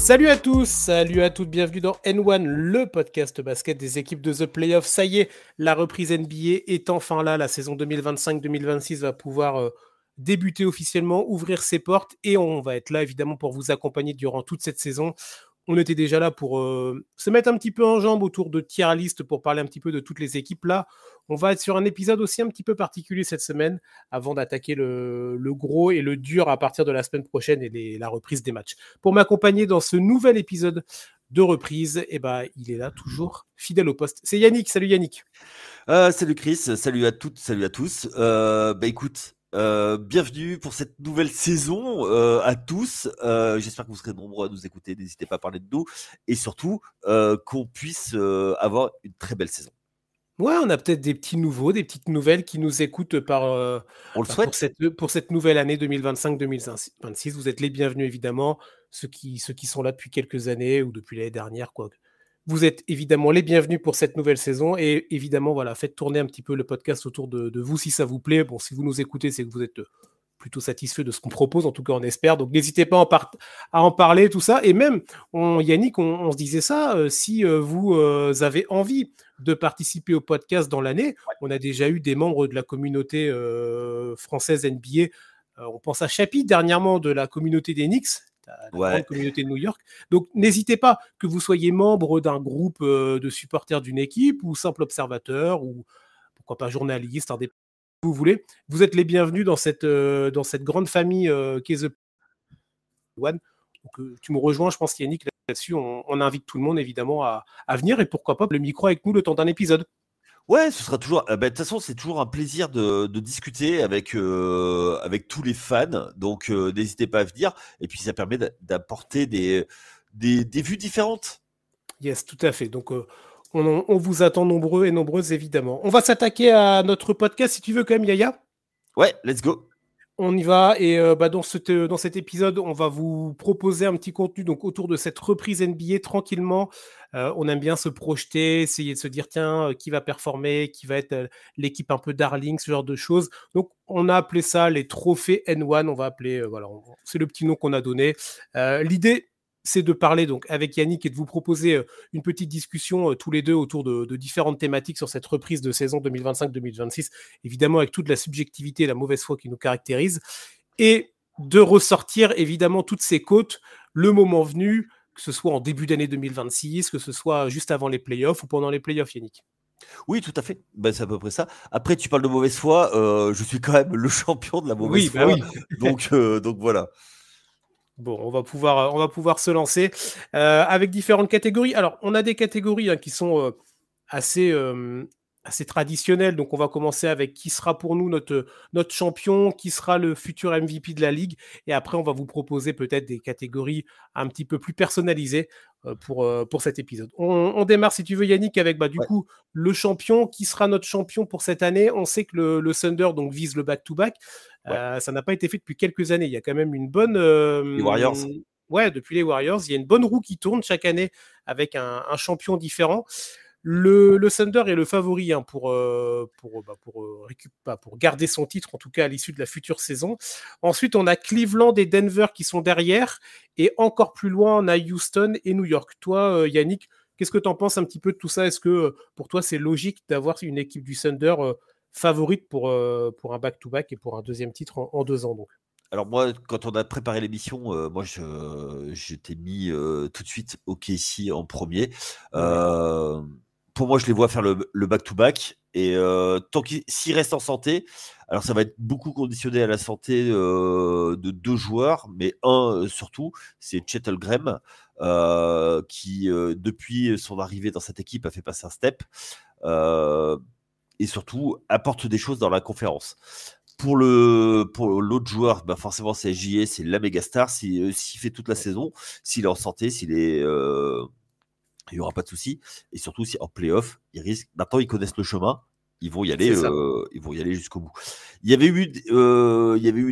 Salut à tous, salut à toutes, bienvenue dans N1, le podcast basket des équipes de The Playoff. Ça y est, la reprise NBA est enfin là, la saison 2025-2026 va pouvoir débuter officiellement, ouvrir ses portes et on va être là évidemment pour vous accompagner durant toute cette saison. On était déjà là pour se mettre un petit peu en jambe autour de tier list pour parler un petit peu de toutes les équipes. Là, on va être sur un épisode aussi un petit peu particulier cette semaine avant d'attaquer le gros et le dur à partir de la semaine prochaine et la reprise des matchs. Pour m'accompagner dans ce nouvel épisode de reprise, il est là toujours fidèle au poste. C'est Yannick. Salut Yannick. Salut Chris, salut à toutes, salut à tous. Écoute, bienvenue pour cette nouvelle saison à tous. J'espère que vous serez nombreux à nous écouter. N'hésitez pas à parler de nous et surtout qu'on puisse avoir une très belle saison. Ouais, on a peut-être des petits nouveaux, des petites nouvelles qui nous écoutent On le souhaite. pour cette nouvelle année 2025-2026. Vous êtes les bienvenus, évidemment. Ceux qui sont là depuis quelques années ou depuis l'année dernière, quoi. Vous êtes évidemment les bienvenus pour cette nouvelle saison. Et évidemment, voilà, faites tourner un petit peu le podcast autour de vous si ça vous plaît. Bon, si vous nous écoutez, c'est que vous êtes plutôt satisfait de ce qu'on propose, en tout cas on espère. Donc n'hésitez pas à en parler, tout ça. Et même, Yannick, on se disait ça, si vous avez envie de participer au podcast dans l'année, on a déjà eu des membres de la communauté française NBA. On pense à Chapi dernièrement de la communauté des Knicks, la grande Ouais. communauté de New York. Donc n'hésitez pas, que vous soyez membre d'un groupe de supporters d'une équipe ou simple observateur ou pourquoi pas journaliste, indépendant, vous voulez. Vous êtes les bienvenus dans cette grande famille qui est The One. Donc, tu me rejoins, je pense, Yannick, là-dessus. On invite tout le monde, évidemment, à venir et pourquoi pas le micro avec nous le temps d'un épisode. Ouais, ce sera toujours. De toute façon, c'est toujours un plaisir de discuter avec tous les fans. Donc, n'hésitez pas à venir. Et puis, ça permet d'apporter des vues différentes. Yes, tout à fait. Donc, on vous attend nombreux et nombreuses, évidemment. On va s'attaquer à notre podcast, si tu veux, quand même, Yaya. Ouais, let's go. On y va et dans cet épisode, on va vous proposer un petit contenu donc autour de cette reprise NBA tranquillement. On aime bien se projeter, essayer de se dire tiens, qui va performer, qui va être l'équipe un peu darling, ce genre de choses. Donc on a appelé ça les trophées N1, on va appeler, c'est le petit nom qu'on a donné. L'idée, c'est de parler donc avec Yannick et de vous proposer une petite discussion tous les deux autour de différentes thématiques sur cette reprise de saison 2025-2026, évidemment avec toute la subjectivité et la mauvaise foi qui nous caractérise, et de ressortir évidemment toutes ces côtes le moment venu, que ce soit en début d'année 2026, que ce soit juste avant les playoffs ou pendant les playoffs, Yannick. Oui, tout à fait. C'est à peu près ça. Après, tu parles de mauvaise foi. Je suis quand même le champion de la mauvaise Oui, bah foi. oui. Donc voilà. Bon, on va pouvoir se lancer avec différentes catégories. Alors, on a des catégories qui sont assez, assez traditionnelles. Donc, on va commencer avec qui sera pour nous notre champion, qui sera le futur MVP de la Ligue. Et après, on va vous proposer peut-être des catégories un petit peu plus personnalisées pour cet épisode. On démarre, si tu veux, Yannick, avec du Ouais, coup le champion. Qui sera notre champion pour cette année? On sait que le Thunder donc, vise le back-to-back. ouais. Ça n'a pas été fait depuis quelques années. Il y a quand même une bonne. Les Warriors. Ouais, depuis les Warriors, il y a une bonne roue qui tourne chaque année avec un champion différent. Le Thunder est le favori pour garder son titre, en tout cas à l'issue de la future saison. Ensuite, on a Cleveland et Denver qui sont derrière. Et encore plus loin, on a Houston et New York. Toi, Yannick, qu'est-ce que tu en penses un petit peu de tout ça? Est-ce que pour toi, c'est logique d'avoir une équipe du Thunder favorite pour un back-to-back et pour un deuxième titre en 2 ans donc? Alors moi, quand on a préparé l'émission, moi je t'ai mis tout de suite OKC en premier. Ouais. Euh, pour moi, je les vois faire le back-to-back. Et s'ils restent en santé, alors ça va être beaucoup conditionné à la santé de deux joueurs, mais un surtout, c'est Chet Holmgren, qui depuis son arrivée dans cette équipe a fait passer un step. Euh, et surtout apporte des choses dans la conférence. Pour l'autre joueur, forcément c'est SGA, c'est la méga star. S'il fait toute la saison, s'il est en santé, il n'y aura pas de souci. Et surtout, si en playoff, ils risquent. Maintenant, ils connaissent le chemin. C'est ça. Ils vont y aller jusqu'au bout. Il y avait eu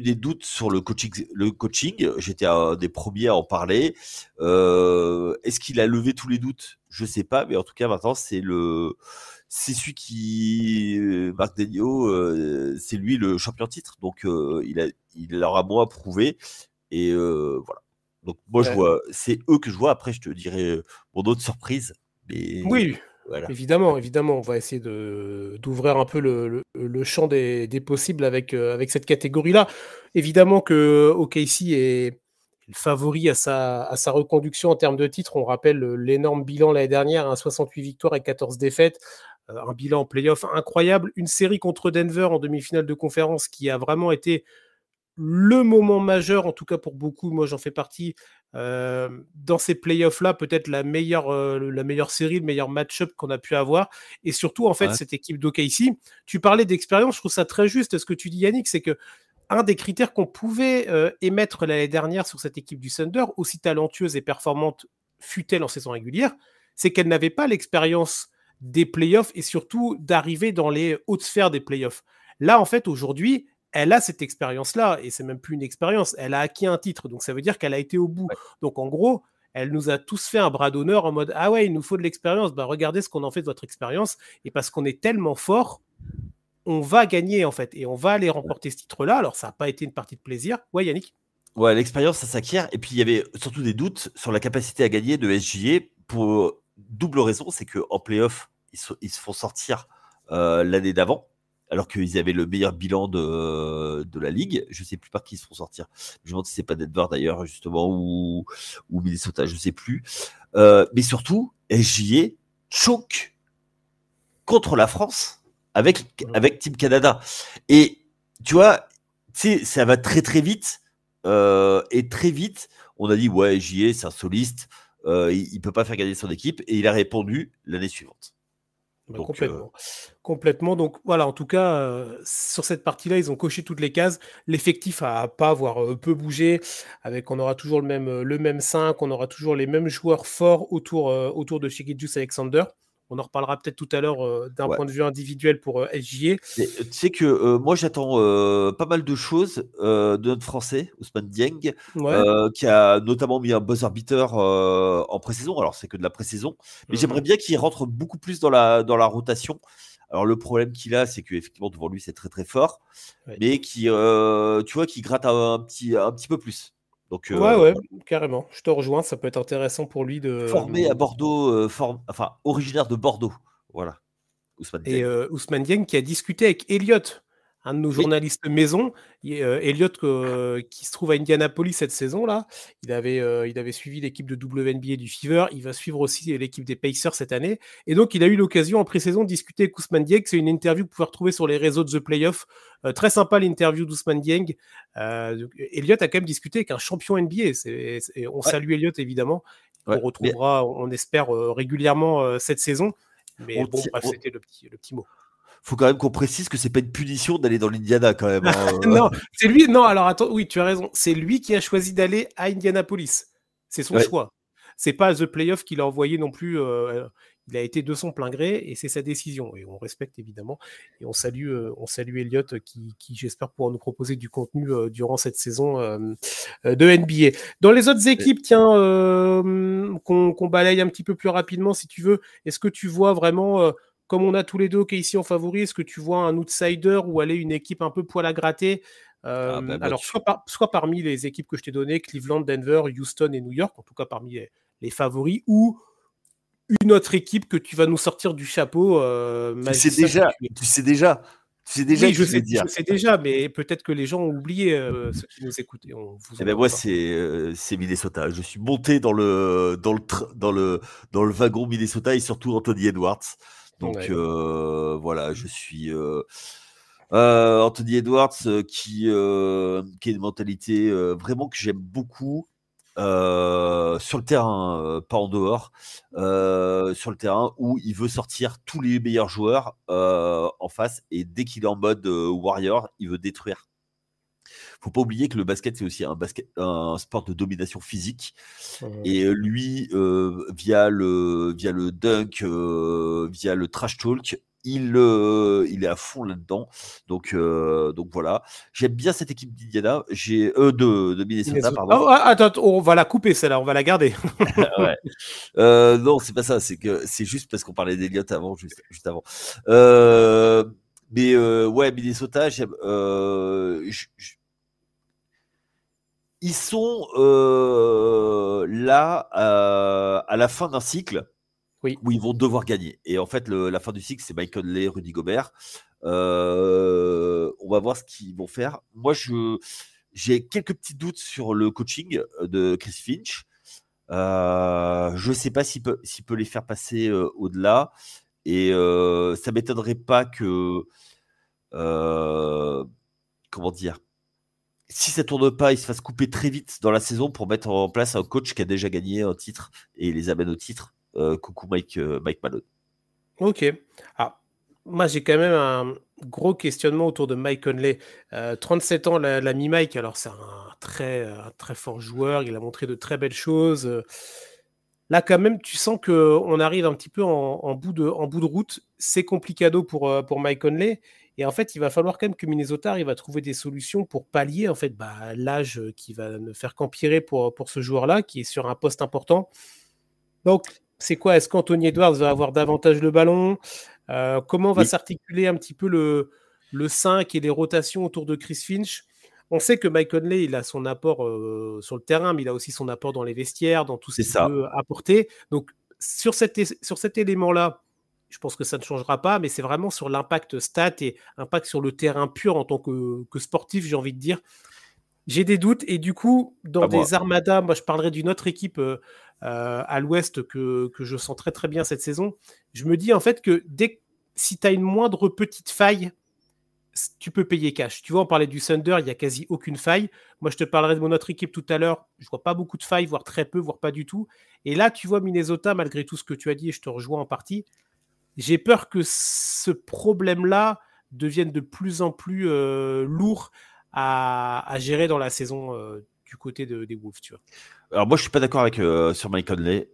des doutes sur le coaching. Le coaching. J'étais un des premiers à en parler. Est-ce qu'il a levé tous les doutes? Je sais pas, mais en tout cas, maintenant, c'est celui qui, Marc Daigneault, c'est lui le champion de titre. Donc, il aura moins à prouver. Et voilà. Donc moi, c'est eux que je vois. Après, je te dirai mon autre surprise. Mais Oui, voilà. évidemment, évidemment, on va essayer d'ouvrir un peu le champ des possibles avec cette catégorie-là. Évidemment que OKC est le favori à sa reconduction en termes de titres. On rappelle l'énorme bilan l'année dernière, hein, 68 victoires et 14 défaites, un bilan en playoff incroyable, une série contre Denver en demi-finale de conférence qui a vraiment été le moment majeur, en tout cas pour beaucoup, moi j'en fais partie, dans ces playoffs-là, peut-être la meilleure série, le meilleur match-up qu'on a pu avoir. Et surtout, en fait, Ouais. cette équipe d'OKC, tu parlais d'expérience, je trouve ça très juste ce que tu dis, Yannick, c'est que un des critères qu'on pouvait émettre l'année dernière sur cette équipe du Thunder, aussi talentueuse et performante fut-elle en saison régulière, c'est qu'elle n'avait pas l'expérience des playoffs et surtout d'arriver dans les hautes sphères des playoffs. Là, en fait, aujourd'hui, elle a cette expérience-là, et c'est même plus une expérience, elle a acquis un titre, donc ça veut dire qu'elle a été au bout. Ouais. Donc en gros, elle nous a tous fait un bras d'honneur en mode « Ah ouais, il nous faut de l'expérience, bah regardez ce qu'on en fait de votre expérience, et parce qu'on est tellement fort, on va gagner en fait, et on va aller remporter ce titre-là. » Alors ça n'a pas été une partie de plaisir. Ouais, Yannick? Ouais, l'expérience, ça s'acquiert. Et puis, il y avait surtout des doutes sur la capacité à gagner de SGA pour double raison, c'est qu'en playoff, ils se font sortir l'année d'avant, alors qu'ils avaient le meilleur bilan de la ligue. Je ne sais plus par qui ils se font sortir. Je me demande si c'est pas Denver d'ailleurs, justement, ou Minnesota, je ne sais plus. Mais surtout, SGA choque contre la France avec Team Canada. Et tu vois, ça va très très vite. Et très vite, on a dit ouais, JA, c'est un soliste, il peut pas faire gagner son équipe. Et il a répondu l'année suivante. Bah, Donc, complètement. Complètement. Donc voilà, en tout cas, sur cette partie-là, ils ont coché toutes les cases. L'effectif a pas, voire peu bougé. On aura toujours le même 5, on aura toujours les mêmes joueurs forts autour de Shai Alexander. On en reparlera peut-être tout à l'heure d'un ouais. point de vue individuel pour SGA. Mais, tu sais que moi j'attends pas mal de choses de notre Français, Ousmane Dieng, Ouais. qui a notamment mis un buzzer beater en pré-saison. Alors c'est que de la pré-saison, mais j'aimerais bien qu'il rentre beaucoup plus dans la rotation. Alors le problème qu'il a, c'est qu'effectivement devant lui c'est très très fort, Ouais. mais qui, tu vois, qui gratte un petit peu plus. Donc Ouais, carrément. Je te rejoins. Ça peut être intéressant pour lui formé à Bordeaux, enfin originaire de Bordeaux, voilà, Ousmane Et Dieng. Ousmane Dieng qui a discuté avec Elliot, un de nos Oui, journalistes maison. Elliot qui se trouve à Indianapolis cette saison-là. Il avait suivi l'équipe de WNBA du Fever. Il va suivre aussi l'équipe des Pacers cette année. Et donc, il a eu l'occasion en pré-saison de discuter avec Ousmane Dieng. C'est une interview que vous pouvez retrouver sur les réseaux de The Playoff. Très sympa l'interview d'Ousmane Dieng. Elliot a quand même discuté avec un champion NBA. On ouais, salue Elliot évidemment, qu'on ouais. Mais retrouvera, on espère, régulièrement cette saison. Mais on, bon, ti- bref, on- c'était le petit mot. faut quand même qu'on précise que c'est pas une punition d'aller dans l'Indiana quand même, hein. Non, c'est lui. Non, alors attends, oui, tu as raison. C'est lui qui a choisi d'aller à Indianapolis. C'est son Ouais. choix. C'est pas The Playoff qui l'a envoyé non plus. Il a été de son plein gré et c'est sa décision. Et on respecte évidemment. Et on salue Elliot qui j'espère, pourra nous proposer du contenu durant cette saison de NBA. Dans les autres équipes, tiens, qu'on balaye un petit peu plus rapidement si tu veux, est-ce que tu vois vraiment comme on a tous les deux ici en favori, est-ce que tu vois un outsider ou aller une équipe un peu poil à gratter Ah bah moi alors, soit parmi les équipes que je t'ai données, Cleveland, Denver, Houston et New York, en tout cas parmi les favoris, ou une autre équipe que tu vas nous sortir du chapeau, tu sais magicien que déjà, tu es. tu sais déjà, tu sais déjà Oui, qui je vais dire. je sais déjà, mais peut-être que les gens ont oublié, ceux qui nous écoutent, et on vous Eh en ben demande moi pas. c'est Minnesota. Je suis monté dans le wagon Minnesota et surtout Anthony Edwards. Donc Ouais. voilà, je suis Anthony Edwards qui a une mentalité vraiment que j'aime beaucoup sur le terrain, pas en dehors, sur le terrain où il veut sortir tous les meilleurs joueurs en face et dès qu'il est en mode warrior, il veut détruire. Faut pas oublier que le basket c'est aussi un sport de domination physique Mhm. et lui via le dunk, via le trash talk, il est à fond là-dedans. Donc voilà. J'aime bien cette équipe d'Indiana. De Minnesota, Minnesota. pardon. Oh, attends, on va la couper celle-là, on va la garder. Ouais. Non, c'est pas ça. C'est juste parce qu'on parlait d'Eliott avant, juste avant. Mais ouais, Minnesota, j'aime. Ils sont là à la fin d'un cycle Oui. où ils vont devoir gagner. Et en fait, la fin du cycle, c'est Mike Conley, Rudy Gobert. On va voir ce qu'ils vont faire. Moi, j'ai quelques petits doutes sur le coaching de Chris Finch. Je ne sais pas s'il peut les faire passer au-delà. Et ça m'étonnerait pas que, comment dire, si ça tourne pas, il se fasse couper très vite dans la saison pour mettre en place un coach qui a déjà gagné un titre et les amène au titre. Coucou Mike Malone. Ok. Ah, moi, j'ai quand même un gros questionnement autour de Mike Conley. 37 ans, l'ami Mike. Alors, c'est un très fort joueur. Il a montré de très belles choses. Là, quand même, tu sens qu'on arrive un petit peu en bout de route. C'est complicado pour Mike Conley. Et en fait, il va falloir quand même que Minnesota arrive à trouver des solutions pour pallier en fait, l'âge qui va ne faire qu'empirer pour ce joueur-là, qui est sur un poste important. Donc, c'est quoi? Est-ce qu'Anthony Edwards va avoir davantage le ballon? Comment va Oui, s'articuler un petit peu le 5 et les rotations autour de Chris Finch? On sait que Mike Conley, il a son apport sur le terrain, mais il a aussi son apport dans les vestiaires, dans tout ce c'est qu'il ça. peut apporter. Donc, sur cet élément-là, je pense que ça ne changera pas, mais c'est vraiment sur l'impact stat et impact sur le terrain pur en tant que sportif, j'ai envie de dire. J'ai des doutes et du coup, dans À moi. des armadas, moi je parlerai d'une autre équipe à l'ouest que je sens très très bien cette saison. Je me dis en fait que si tu as une moindre petite faille, tu peux payer cash. Tu vois, on parlait du Thunder, il n'y a quasi aucune faille. Moi, je te parlerai de mon autre équipe tout à l'heure. Je vois pas beaucoup de failles, voire très peu, voire pas du tout. Et là, tu vois, Minnesota, malgré tout ce que tu as dit, et je te rejoins en partie, j'ai peur que ce problème-là devienne de plus en plus lourd à gérer dans la saison du côté des Wolves, tu vois. Alors moi, je suis pas d'accord avec sur Mike Conley.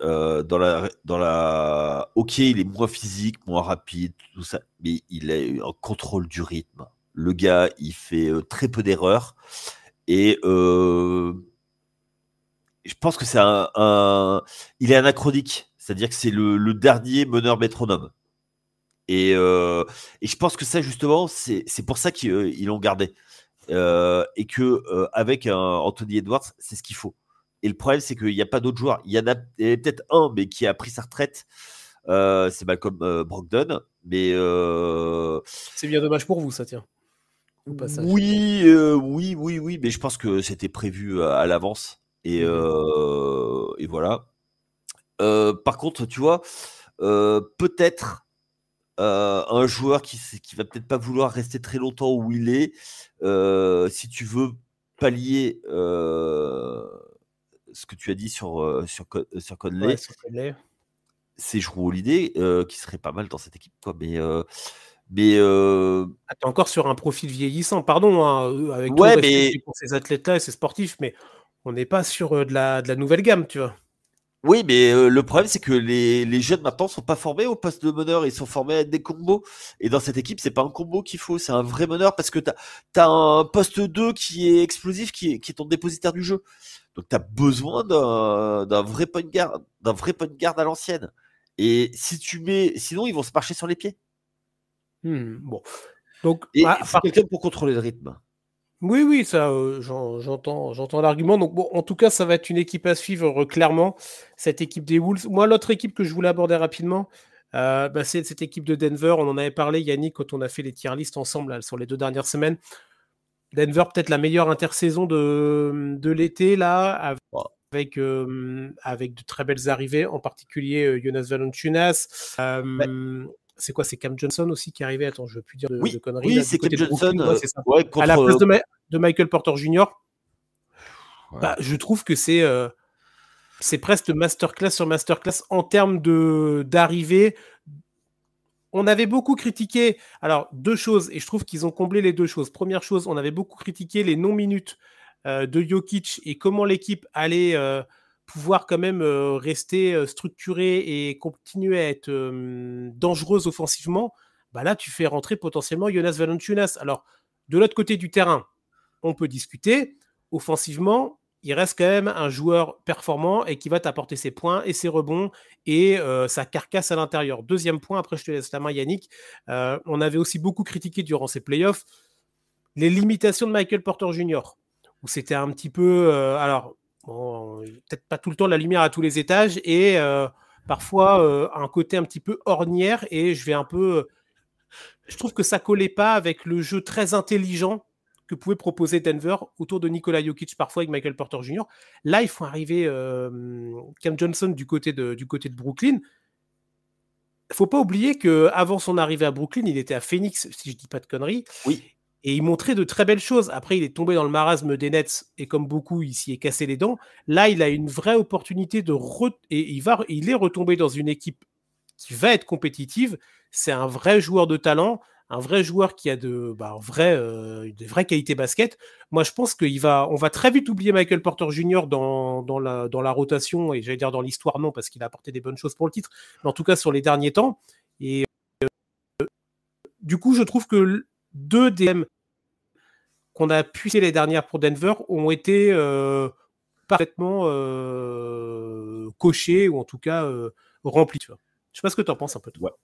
Ok, il est moins physique, moins rapide, tout ça, mais il a un contrôle du rythme. Le gars, il fait très peu d'erreurs et je pense que il est anachronique, c'est-à-dire que c'est le dernier meneur métronome. Et, euh, et je pense que ça, justement, c'est pour ça qu'ils l'ont gardé. Et que avec Anthony Edwards, c'est ce qu'il faut. Et le problème, c'est qu'il n'y a pas d'autres joueurs. Il y a peut-être un, mais qui a pris sa retraite. C'est Malcolm Brogdon. Mais C'est bien dommage pour vous, ça tient, au passage. oui. Mais je pense que c'était prévu à l'avance. Mhm. Et voilà. Par contre, tu vois, peut-être un joueur qui va peut-être pas vouloir rester très longtemps où il est, si tu veux pallier ce que tu as dit sur Ouais, Conley, sur Conley. c'est Jrue Holiday qui serait pas mal dans cette équipe, quoi. Mais Ah, t'es encore sur un profil vieillissant, pardon, hein, avec tout le ouais, respect que mais j'ai pour ces athlètes-là et ces sportifs, mais on n'est pas sur de la nouvelle gamme, tu vois. oui, mais le problème, c'est que les jeunes maintenant sont pas formés au poste de meneur, ils sont formés à être des combos. Et dans cette équipe, c'est pas un combo qu'il faut, c'est un vrai meneur parce que t'as un poste 2 qui est explosif, qui est ton dépositaire du jeu. Donc t'as besoin d'un vrai point de garde à l'ancienne. Et si tu mets, sinon ils vont se marcher sur les pieds. Bon. Donc, Et il faut quelqu'un pour contrôler le rythme. oui, oui, ça, j'entends l'argument. Donc, bon, en tout cas, ça va être une équipe à suivre clairement, cette équipe des Wolves. Moi, l'autre équipe que je voulais aborder rapidement, c'est cette équipe de Denver. On en avait parlé, Yannick, quand on a fait les tier lists ensemble là, sur les 2 dernières semaines. Denver, peut-être la meilleure intersaison de l'été, là, avec de très belles arrivées, en particulier Jonas Valanciunas. Ouais. C'est quoi? C'est Cam Johnson aussi qui est arrivé. Attends, je ne veux plus dire de Oui, conneries oui, là, du c'est Cam côté de Johnson, Brooklyn. Ouais, c'est ça. ouais, À la place contre. de Michael Porter Jr., Ouais. je trouve que c'est presque masterclass sur masterclass en termes d'arrivée. On avait beaucoup critiqué, alors 2 choses, et je trouve qu'ils ont comblé les 2 choses. Première chose, on avait beaucoup critiqué les non-minutes de Jokic et comment l'équipe allait pouvoir quand même rester structurée et continuer à être dangereuse offensivement. Là, tu fais rentrer potentiellement Jonas Valanciunas. Alors, de l'autre côté du terrain, on peut discuter. Offensivement, il reste quand même un joueur performant et qui va t'apporter ses points et ses rebonds et sa carcasse à l'intérieur. Deuxième point, après je te laisse la main Yannick, on avait aussi beaucoup critiqué durant ces playoffs les limitations de Michael Porter Jr. où c'était un petit peu, alors bon, peut-être pas tout le temps la lumière à tous les étages et parfois un côté un petit peu ornière et je trouve que ça collait pas avec le jeu très intelligent que pouvait proposer Denver autour de Nikola Jokic parfois avec Michael Porter Jr. Là, il faut arriver Cam Johnson du côté de Brooklyn. Il faut pas oublier que avant son arrivée à Brooklyn, il était à Phoenix, si je dis pas de conneries. Oui. Et il montrait de très belles choses. Après, il est tombé dans le marasme des Nets et comme beaucoup, il s'y est cassé les dents. Là, il a une vraie opportunité et il est retombé dans une équipe qui va être compétitive. C'est un vrai joueur de talent, un vrai joueur qui a des vraies qualités basket. Moi, je pense on va très vite oublier Michael Porter Jr. dans la rotation, et j'allais dire dans l'histoire, non, parce qu'il a apporté des bonnes choses pour le titre, mais en tout cas sur les derniers temps. Et du coup, je trouve que deux DM qu'on a puissé les dernières pour Denver ont été parfaitement cochés, ou en tout cas remplis. Tu vois. Je sais pas ce que tu en penses un peu, toi. Ouais.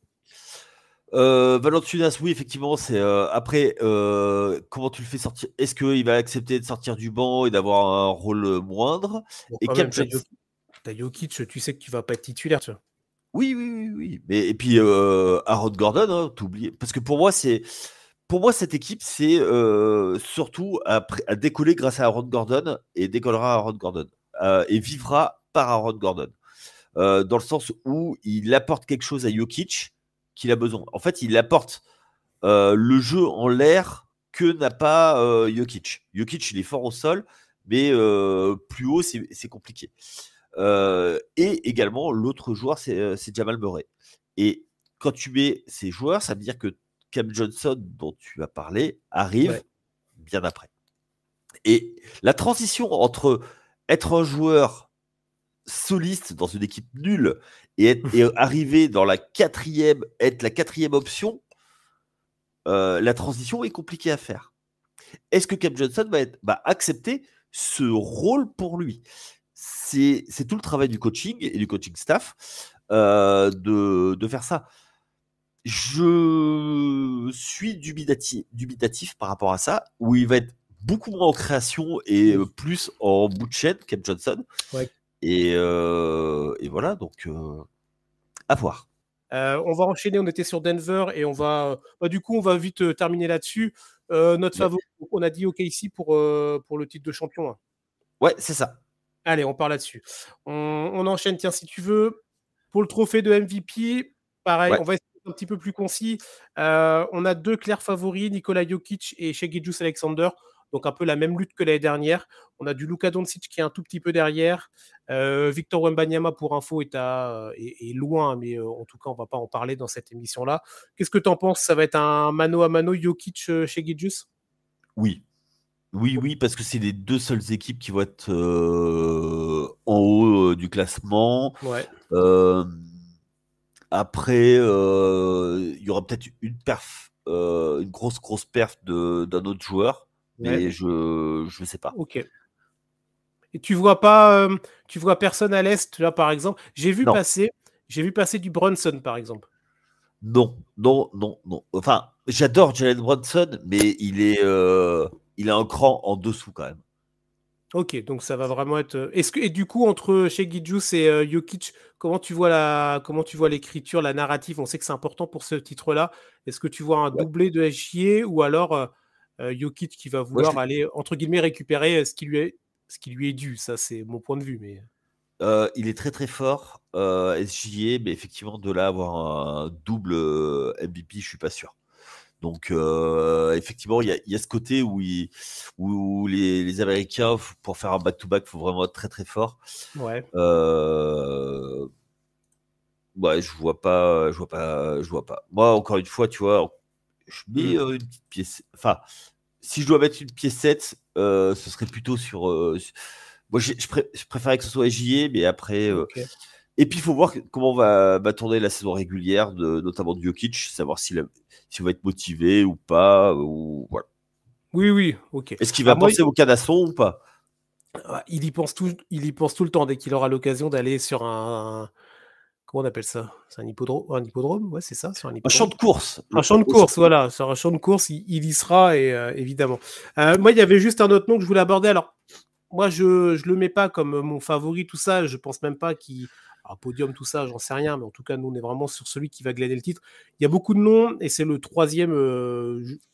Valanciunas, oui, effectivement, c'est après comment tu le fais sortir? Est-ce qu'il va accepter de sortir du banc et d'avoir un rôle moindre? Bon, Et quand Cam même, Johnson, t'as Jokic, tu sais que tu vas pas être titulaire, tu vois. oui. Mais et puis Aaron Gordon, hein, t'oublies, parce que pour moi cette équipe c'est surtout à décoller grâce à Aaron Gordon et décollera Aaron Gordon et vivra par Aaron Gordon. Dans le sens où il apporte quelque chose à Jokic qu'il a besoin. En fait, il apporte le jeu en l'air que n'a pas Jokic. Jokic, il est fort au sol, mais plus haut, c'est compliqué. Et également, l'autre joueur, c'est Jamal Murray. Et quand tu mets ces joueurs, ça veut dire que Cam Johnson, dont tu as parlé, arrive bien après. Et la transition entre être un joueur soliste dans une équipe nulle et arriver dans être la quatrième option, la transition est compliquée à faire. Est-ce que Cam Johnson va accepter ce rôle pour lui? C'est tout le travail du coaching et du coaching staff de faire ça. Je suis dubitatif par rapport à ça, où il va être beaucoup moins en création et plus en bout de chaîne, Cam Johnson. Ouais. Et voilà, donc à voir. On va enchaîner, on était sur Denver et on va vite terminer là-dessus. Notre favori, on a dit OKC pour le titre de champion. Hein. Ouais, c'est ça. Allez, on part là-dessus. On enchaîne, tiens, si tu veux, pour le trophée de MVP, pareil, on va essayer d'être un petit peu plus concis. On a deux clairs favoris, Nikola Jokic et Shai Gilgeous-Alexander. Donc un peu la même lutte que l'année dernière. On a du Luka Doncic qui est un tout petit peu derrière. Victor Wembanyama, pour info, est loin, mais en tout cas, on ne va pas en parler dans cette émission-là. Qu'est-ce que tu en penses? Ça va être un mano à mano Jokic chez Gilgeous? Oui, parce que c'est les deux seules équipes qui vont être en haut du classement. Ouais. Après, il y aura peut-être une grosse perf d'un autre joueur, mais je ne sais pas. Ok. Et tu vois pas, tu vois personne à l'est là, par exemple. J'ai vu passer du Brunson, par exemple. Non. Enfin, j'adore Jalen Brunson, mais il est un cran en dessous quand même. Ok, donc ça va vraiment être. Et du coup, entre Shai Gilgeous et Jokic, comment tu vois l'écriture, la narrative? On sait que c'est important pour ce titre-là. Est-ce que tu vois un doublé de SGA ou alors Jokic qui va vouloir aller entre guillemets récupérer ce qui lui est dû? Ça, c'est mon point de vue, mais. Il est très très fort, SGA, mais effectivement, de là avoir un double MVP, je suis pas sûr. Donc, effectivement, il y a ce côté où les Américains, pour faire un back-to-back, il faut vraiment être très très fort. Ouais. Je vois pas. Moi, encore une fois, tu vois, je mets une petite pièce. Enfin, si je dois mettre une piécette, ce serait plutôt sur. Moi, je préférais que ce soit SGA, mais après. Et puis, il faut voir comment va tourner la saison régulière, notamment de Jokic, savoir s'il va être motivé ou pas. Voilà. Oui, ok. Est-ce qu'il va penser au canasson ou pas? Il y pense tout le temps dès qu'il aura l'occasion d'aller sur comment on appelle ça? C'est un hippodrome? Ouais, c'est ça, sur un Un hippodrome. champ de course. Un champ de course, voilà. Sur un champ de course, il y sera, et évidemment. Moi, il y avait juste un autre nom que je voulais aborder. Alors, moi, je le mets pas comme mon favori, tout ça. Je pense même pas qu'il. Alors, podium, tout ça, j'en sais rien. Mais en tout cas, nous, on est vraiment sur celui qui va glaner le titre. Il y a beaucoup de noms, et c'est le troisième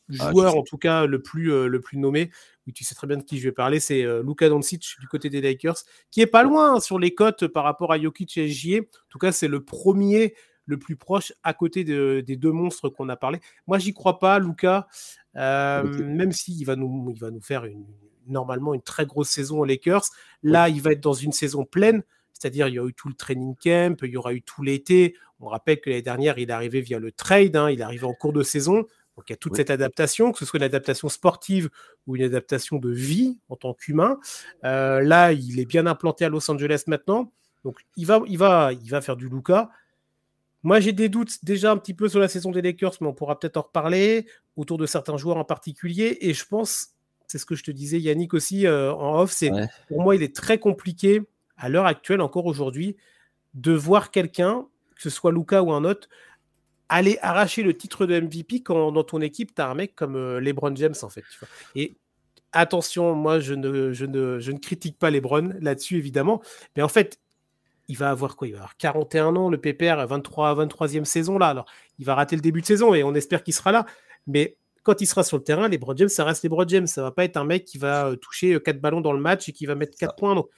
joueur, en tout cas, le plus nommé. Oui, tu sais très bien de qui je vais parler. C'est Luka Doncic du côté des Lakers, qui est pas loin hein, sur les cotes par rapport à Jokic et SGA. En tout cas, c'est le premier le plus proche à côté des deux monstres qu'on a parlé. Moi, j'y crois pas, Luka, même s'il va nous faire normalement une très grosse saison aux Lakers. Là, il va être dans une saison pleine, c'est-à-dire il y a eu tout le training camp, il y aura eu tout l'été. On rappelle que l'année dernière, il est arrivé via le trade, hein, il est arrivé en cours de saison. Donc, il y a toute cette adaptation, que ce soit une adaptation sportive ou une adaptation de vie en tant qu'humain. Là, il est bien implanté à Los Angeles maintenant. Donc, il va faire du Luka. Moi, j'ai des doutes déjà un petit peu sur la saison des Lakers, mais on pourra peut-être en reparler, autour de certains joueurs en particulier. Et je pense, c'est ce que je te disais, Yannick aussi, en off, pour moi, il est très compliqué, à l'heure actuelle, encore aujourd'hui, de voir quelqu'un, que ce soit Luka ou un autre, aller arracher le titre de MVP quand dans ton équipe, tu as un mec comme LeBron James, en fait. Tu vois. Et attention, moi, je ne critique pas LeBron là-dessus, évidemment, mais en fait, il va avoir quoi? Il va avoir 41 ans, le pépère, 23e saison là. Alors, il va rater le début de saison et on espère qu'il sera là. Mais quand il sera sur le terrain, LeBron James, ça reste LeBron James. Ça va pas être un mec qui va toucher 4 ballons dans le match et qui va mettre 4 points. Donc,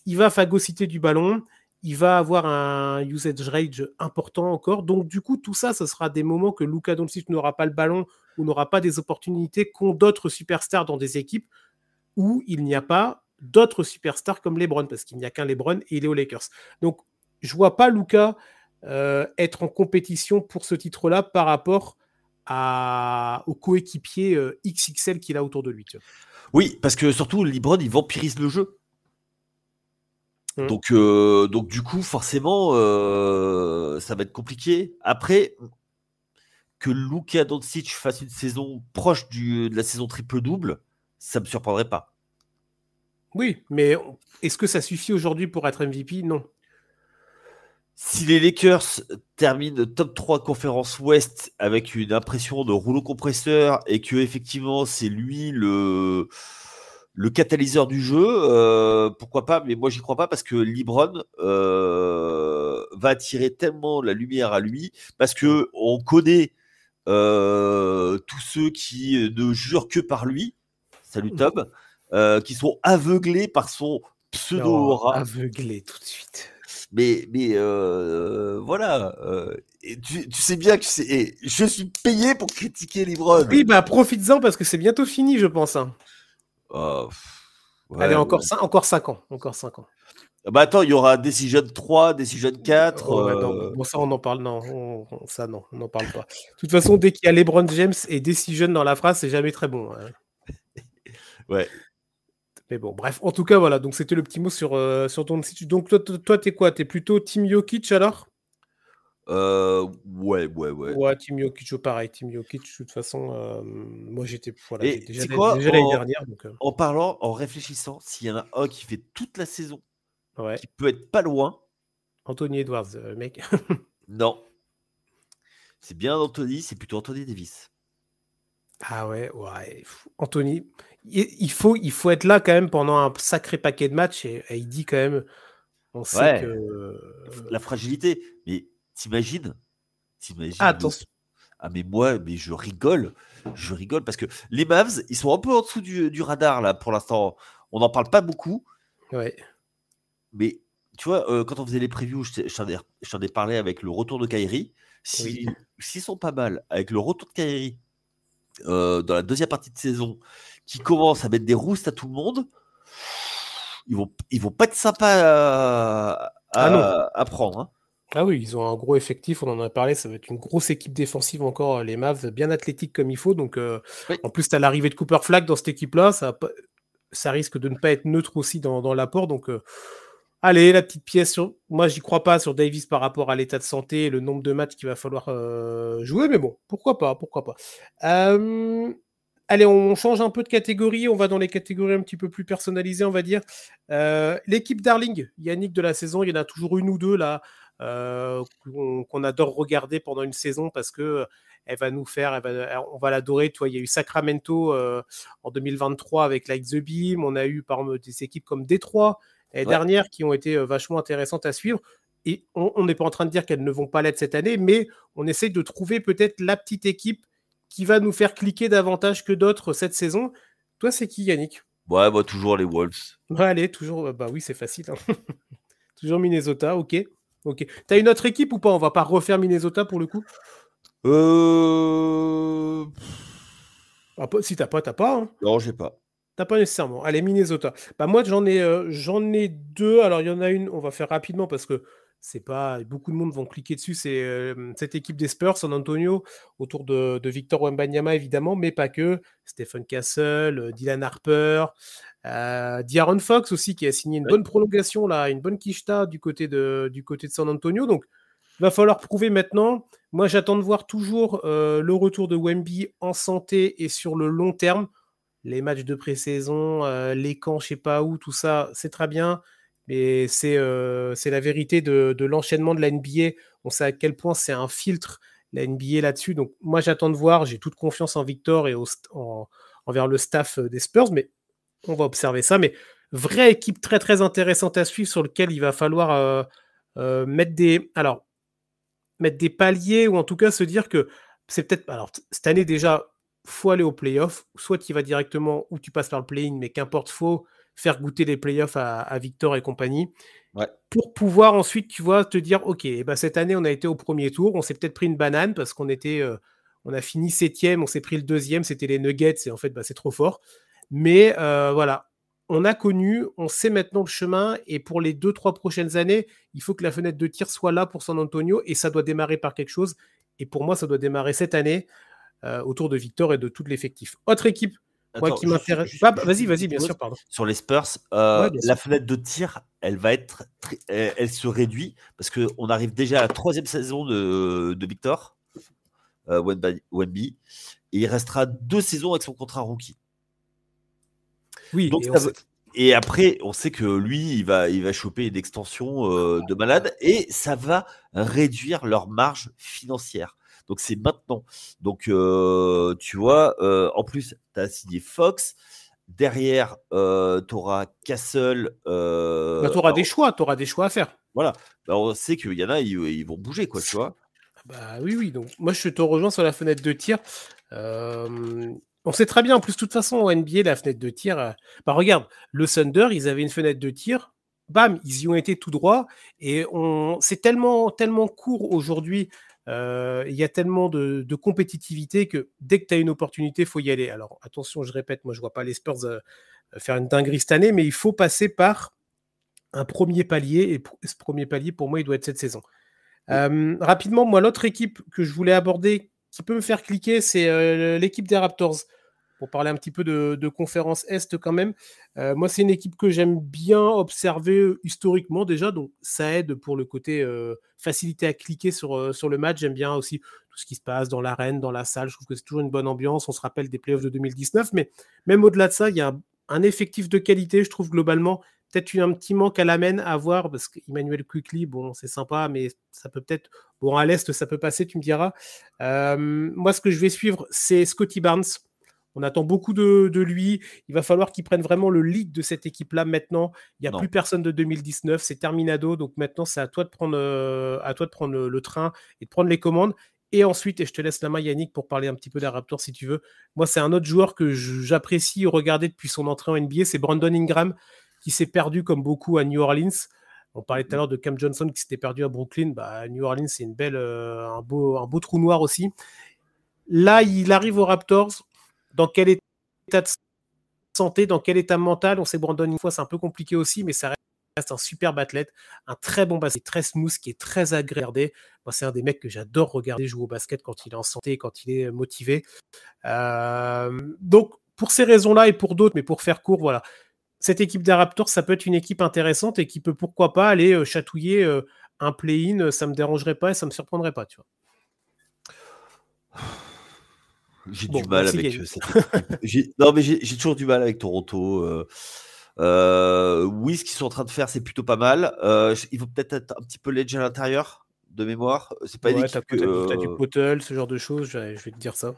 il va phagocyter du ballon. Il va avoir un usage rate important encore. Donc, du coup, tout ça, ce sera des moments que Luka Doncic n'aura pas le ballon ou n'aura pas des opportunités qu'ont d'autres superstars dans des équipes où il n'y a pas d'autres superstars comme LeBron, parce qu'il n'y a qu'un LeBron et il est aux Lakers. Donc, je vois pas Luka être en compétition pour ce titre-là par rapport au coéquipier XXL qu'il a autour de lui. Tu vois. Oui, parce que surtout, LeBron, il vampirise le jeu. Donc, du coup, forcément, ça va être compliqué. Après, que Luka Doncic fasse une saison proche de la saison triple-double, ça me surprendrait pas. Oui, mais est-ce que ça suffit aujourd'hui pour être MVP? Non. Si les Lakers terminent top 3 conférence Ouest avec une impression de rouleau compresseur et que effectivement c'est lui le catalyseur du jeu, pourquoi pas, mais moi j'y crois pas parce que LeBron va attirer tellement la lumière à lui parce que on connaît tous ceux qui ne jurent que par lui, salut Tom, qui sont aveuglés par son pseudo-aura. Aveuglés tout de suite. Mais voilà, et tu sais bien que je suis payé pour critiquer LeBron. Oui, bah profites-en parce que c'est bientôt fini, je pense. Hein. Ouais, allez, encore 5 ans. Encore 5 ans. Bah attends, il y aura Decision 3, Decision 4. Non, bon, ça, on en parle. Non, ça, non, on n'en parle pas. De toute façon, dès qu'il y a LeBron James et Decision dans la phrase, c'est jamais très bon. Hein. Ouais. Mais bon, bref, en tout cas, voilà. Donc, c'était le petit mot sur ton site. Donc, toi, t'es quoi? T'es plutôt Team Jokic alors? Ouais. Ouais, Team Jokic, pareil. Team Jokic, de toute façon, moi, j'étais Et déjà c'est quoi, l'année dernière. Donc, en parlant, en réfléchissant, s'il y en a un qui fait toute la saison, ouais. qui peut être pas loin. Anthony Edwards, mec. Non. C'est bien Anthony, c'est plutôt Anthony Davis. Ah ouais. Anthony, il faut être là quand même pendant un sacré paquet de matchs et il dit quand même, on sait que... La fragilité, mais t'imagines attention. mais moi, je rigole parce que les Mavs, ils sont un peu en dessous du radar là pour l'instant. On n'en parle pas beaucoup. Ouais. Mais tu vois, quand on faisait les previews, je t'en ai parlé avec le retour de Kyrie. S'ils sont pas mal avec le retour de Kyrie dans la deuxième partie de saison, qui commence à mettre des roustes à tout le monde, ils vont pas être sympas à prendre. Hein. Ah oui, ils ont un gros effectif, on en a parlé, ça va être une grosse équipe défensive encore, les Mavs, bien athlétiques comme il faut. Donc, en plus, tu as l'arrivée de Cooper Flag dans cette équipe-là, ça risque de ne pas être neutre aussi dans l'apport. Donc, allez, la petite pièce. Moi, j'y crois pas sur Davis par rapport à l'état de santé et le nombre de matchs qu'il va falloir jouer, mais bon, pourquoi pas. Allez, on change un peu de catégorie, on va dans les catégories un petit peu plus personnalisées, on va dire. L'équipe Darling, Yannick de la saison, il y en a toujours une ou deux là. qu'on adore regarder pendant une saison parce que elle va nous faire, on va l'adorer. Toi, il y a eu Sacramento en 2023 avec Like the Beam. On a eu par exemple des équipes comme Détroit l'année dernière qui ont été vachement intéressantes à suivre. Et on n'est pas en train de dire qu'elles ne vont pas l'être cette année, mais on essaye de trouver peut-être la petite équipe qui va nous faire cliquer davantage que d'autres cette saison. Toi, c'est qui, Yannick? Ouais, moi, toujours les Wolves. Ouais, allez, toujours. Bah oui, c'est facile. Hein. Toujours Minnesota, ok. T'as une autre équipe ou pas? On va pas refaire Minnesota pour le coup? Si t'as pas, t'as pas. Hein. Non, j'ai pas. T'as pas nécessairement. Allez, Minnesota. Bah moi, j'en ai deux. Alors, il y en a une, on va faire rapidement parce que c'est pas. Beaucoup de monde vont cliquer dessus. C'est cette équipe des Spurs, San Antonio, autour de Victor Wembanyama, évidemment, mais pas que. Stephen Castle, Dylan Harper, De'Aaron Fox aussi, qui a signé une bonne prolongation, là, une bonne quicheta du côté de San Antonio. Donc, il va falloir prouver maintenant. Moi, j'attends de voir toujours le retour de Wemby en santé et sur le long terme. Les matchs de pré-saison, les camps, je sais pas où, tout ça, c'est très bien. Mais c'est la vérité de l'enchaînement de la NBA. On sait à quel point c'est un filtre, la NBA là-dessus. Donc, moi, j'attends de voir. J'ai toute confiance en Victor et envers le staff des Spurs. Mais on va observer ça. Mais vraie équipe très, très intéressante à suivre sur lequel il va falloir mettre des paliers ou en tout cas se dire que c'est peut-être. Alors, cette année, déjà, faut aller aux playoffs, soit tu y vas directement ou tu passes par le play-in, mais qu'importe, faut faire goûter les playoffs à Victor et compagnie. Ouais. Pour pouvoir ensuite, tu vois, te dire, ok, bah, cette année, on a été au premier tour, on s'est peut-être pris une banane parce qu'on on a fini 7e, on s'est pris le 2e, c'était les Nuggets, et en fait, bah, c'est trop fort. Mais voilà, on a connu, on sait maintenant le chemin, et pour les 2-3 prochaines années, il faut que la fenêtre de tir soit là pour San Antonio, et ça doit démarrer par quelque chose. Et pour moi, ça doit démarrer cette année autour de Victor et de tout l'effectif. Autre équipe, moi qui m'intéresse. Vas-y, bien sûr, pardon. Sur les Spurs, la fenêtre de tir, elle se réduit parce qu'on arrive déjà à la 3e saison de Victor Wemby, et il restera 2 saisons avec son contrat rookie. Oui, donc, et après, on sait que lui, il va choper une extension de malade et ça va réduire leur marge financière. Donc, c'est maintenant. Donc, tu vois, en plus, tu as signé Fox. Derrière, tu auras Castle. Tu auras des choix à faire. Voilà. Bah, on sait qu'il y en a, ils vont bouger, quoi, tu vois. Bah oui. Donc, moi, je te rejoins sur la fenêtre de tir. On sait très bien, en plus, de toute façon, au NBA, la fenêtre de tir. Bah, regarde, le Thunder, ils avaient une fenêtre de tir. Bam, ils y ont été tout droit. Et c'est tellement, tellement court aujourd'hui. Il y a tellement de compétitivité que dès que tu as une opportunité, il faut y aller. Alors, attention, je répète, moi, je ne vois pas les Spurs faire une dinguerie cette année, mais il faut passer par un premier palier. Et ce premier palier, pour moi, il doit être cette saison. Rapidement, moi, l'autre équipe que je voulais aborder, qui peut me faire cliquer, c'est l'équipe des Raptors. Pour parler un petit peu de conférence Est quand même. Moi, c'est une équipe que j'aime bien observer historiquement déjà, donc ça aide pour le côté facilité à cliquer sur le match. J'aime bien aussi tout ce qui se passe dans l'arène, dans la salle. Je trouve que c'est toujours une bonne ambiance. On se rappelle des playoffs de 2019, mais même au-delà de ça, il y a un effectif de qualité, je trouve globalement. Peut-être un petit manque à l'amène à voir, parce qu'Emmanuel Quickley, bon, c'est sympa, mais ça peut peut-être... Bon, à l'Est, ça peut passer, tu me diras. Moi, ce que je vais suivre, c'est Scottie Barnes. On attend beaucoup de lui. Il va falloir qu'il prenne vraiment le lead de cette équipe-là maintenant. Il n'y a plus personne de 2019. C'est terminado. Donc maintenant, c'est à toi de prendre, le train et de prendre les commandes. Et ensuite, et je te laisse la main, Yannick, pour parler un petit peu des Raptors si tu veux. Moi, c'est un autre joueur que j'apprécie regarder depuis son entrée en NBA. C'est Brandon Ingram, qui s'est perdu comme beaucoup à New Orleans. On parlait tout à l'heure de Cam Johnson qui s'était perdu à Brooklyn. Bah, New Orleans, c'est une belle, un beau trou noir aussi. Là, il arrive aux Raptors. Dans quel état de santé, dans quel état mental? On sait Brandon, une fois, c'est un peu compliqué aussi, mais ça reste un superbe athlète, un très bon basket, très smooth, qui est très agréable. Moi, c'est un des mecs que j'adore regarder jouer au basket quand il est en santé, quand il est motivé. Donc, pour ces raisons-là et pour d'autres, mais pour faire court, voilà. Cette équipe des Raptors, ça peut être une équipe intéressante et qui peut, pourquoi pas, aller chatouiller un play-in. Ça me dérangerait pas et ça me surprendrait pas, tu vois. J'ai du mal avec cette équipe. Non, mais j'ai toujours du mal avec Toronto. Oui, ce qu'ils sont en train de faire, c'est plutôt pas mal. Ils vont peut-être être un petit peu ledge à l'intérieur, de mémoire. C'est pas une Ouais, équipe t'as du Potel, ce genre de choses, je vais te dire ça.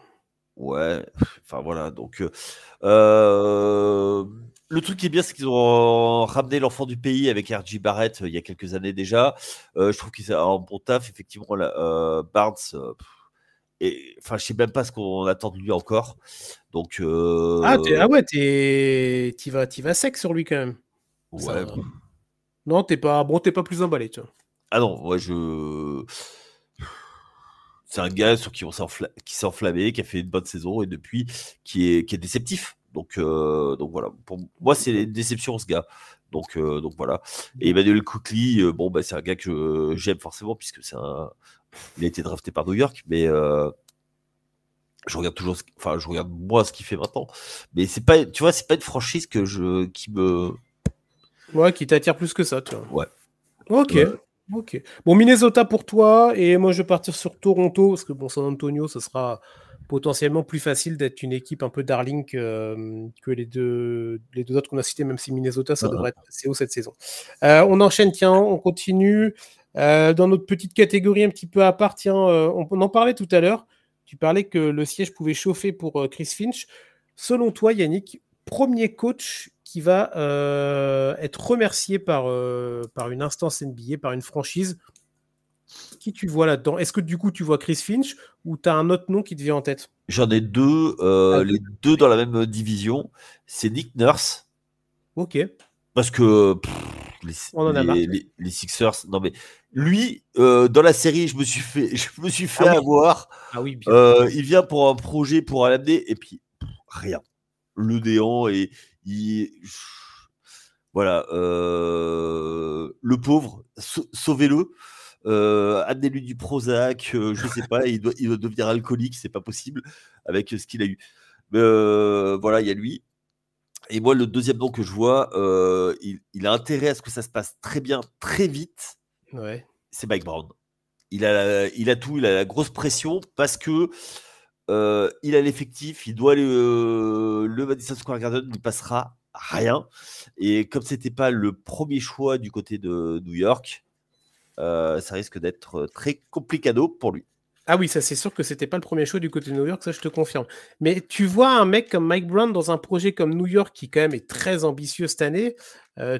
Ouais, enfin voilà. Donc, le truc qui est bien, c'est qu'ils ont ramené l'enfant du pays avec R.J. Barrett il y a quelques années déjà. Je trouve qu'ils ont un bon taf. Effectivement, Barnes, et enfin, je sais même pas ce qu'on attend de lui encore. Donc, Ah ouais, t'y vas sec sur lui quand même. ouais. Ça... Non, t'es pas plus emballé, tu vois. Ah non, ouais, c'est un gars sur qui s'est enflammé, qui a fait une bonne saison et depuis qui est déceptif. Donc voilà, pour moi c'est une déception ce gars. Donc voilà. Et Emmanuel Quickley, bon bah c'est un gars que j'aime forcément puisque il a été drafté par New York, mais je regarde toujours, enfin je regarde moi ce qu'il fait maintenant. Mais c'est pas, tu vois, c'est pas une franchise qui me, Ouais, qui t'attire plus que ça, tu vois. ouais. Ok, Ouais. ok. Bon, Minnesota pour toi, et moi je vais partir sur Toronto, parce que bon, San Antonio, ce sera potentiellement plus facile d'être une équipe un peu darling que les deux autres qu'on a cités, même si Minnesota, ça devrait être assez haut cette saison. On enchaîne, tiens, on continue. Dans notre petite catégorie un petit peu à part, tiens, on en parlait tout à l'heure. Tu parlais que le siège pouvait chauffer pour Chris Finch. Selon toi, Yannick, premier coach qui va être remercié par une instance NBA, par une franchise, qui tu vois là-dedans? Est-ce que du coup tu vois Chris Finch ou tu as un autre nom qui te vient en tête? J'en ai deux, Ah, les deux. deux dans la même division. C'est Nick Nurse. Ok, Parce que on en a marre. les Sixers, non mais lui, dans la série, je me suis Ah fait oui, avoir. ah oui, bien. Il vient pour un projet pour l'amener et puis rien. Le néant et il, voilà, le pauvre, sauvez-le. Amenez-lui du Prozac, je sais pas, il doit devenir alcoolique, c'est pas possible avec ce qu'il a eu. Voilà, il y a lui. Et moi, le deuxième nom que je vois, il a intérêt à ce que ça se passe très bien, très vite. Ouais. C'est Mike Brown. Il a tout, il a la grosse pression parce que il a l'effectif, il doit aller le Madison Square Garden, il passera rien. Et comme c'était pas le premier choix du côté de New York, ça risque d'être très complicado pour lui. Ah oui, ça c'est sûr que c'était pas le premier choix du côté de New York, ça je te confirme. Mais tu vois un mec comme Mike Brown dans un projet comme New York qui quand même est très ambitieux cette année,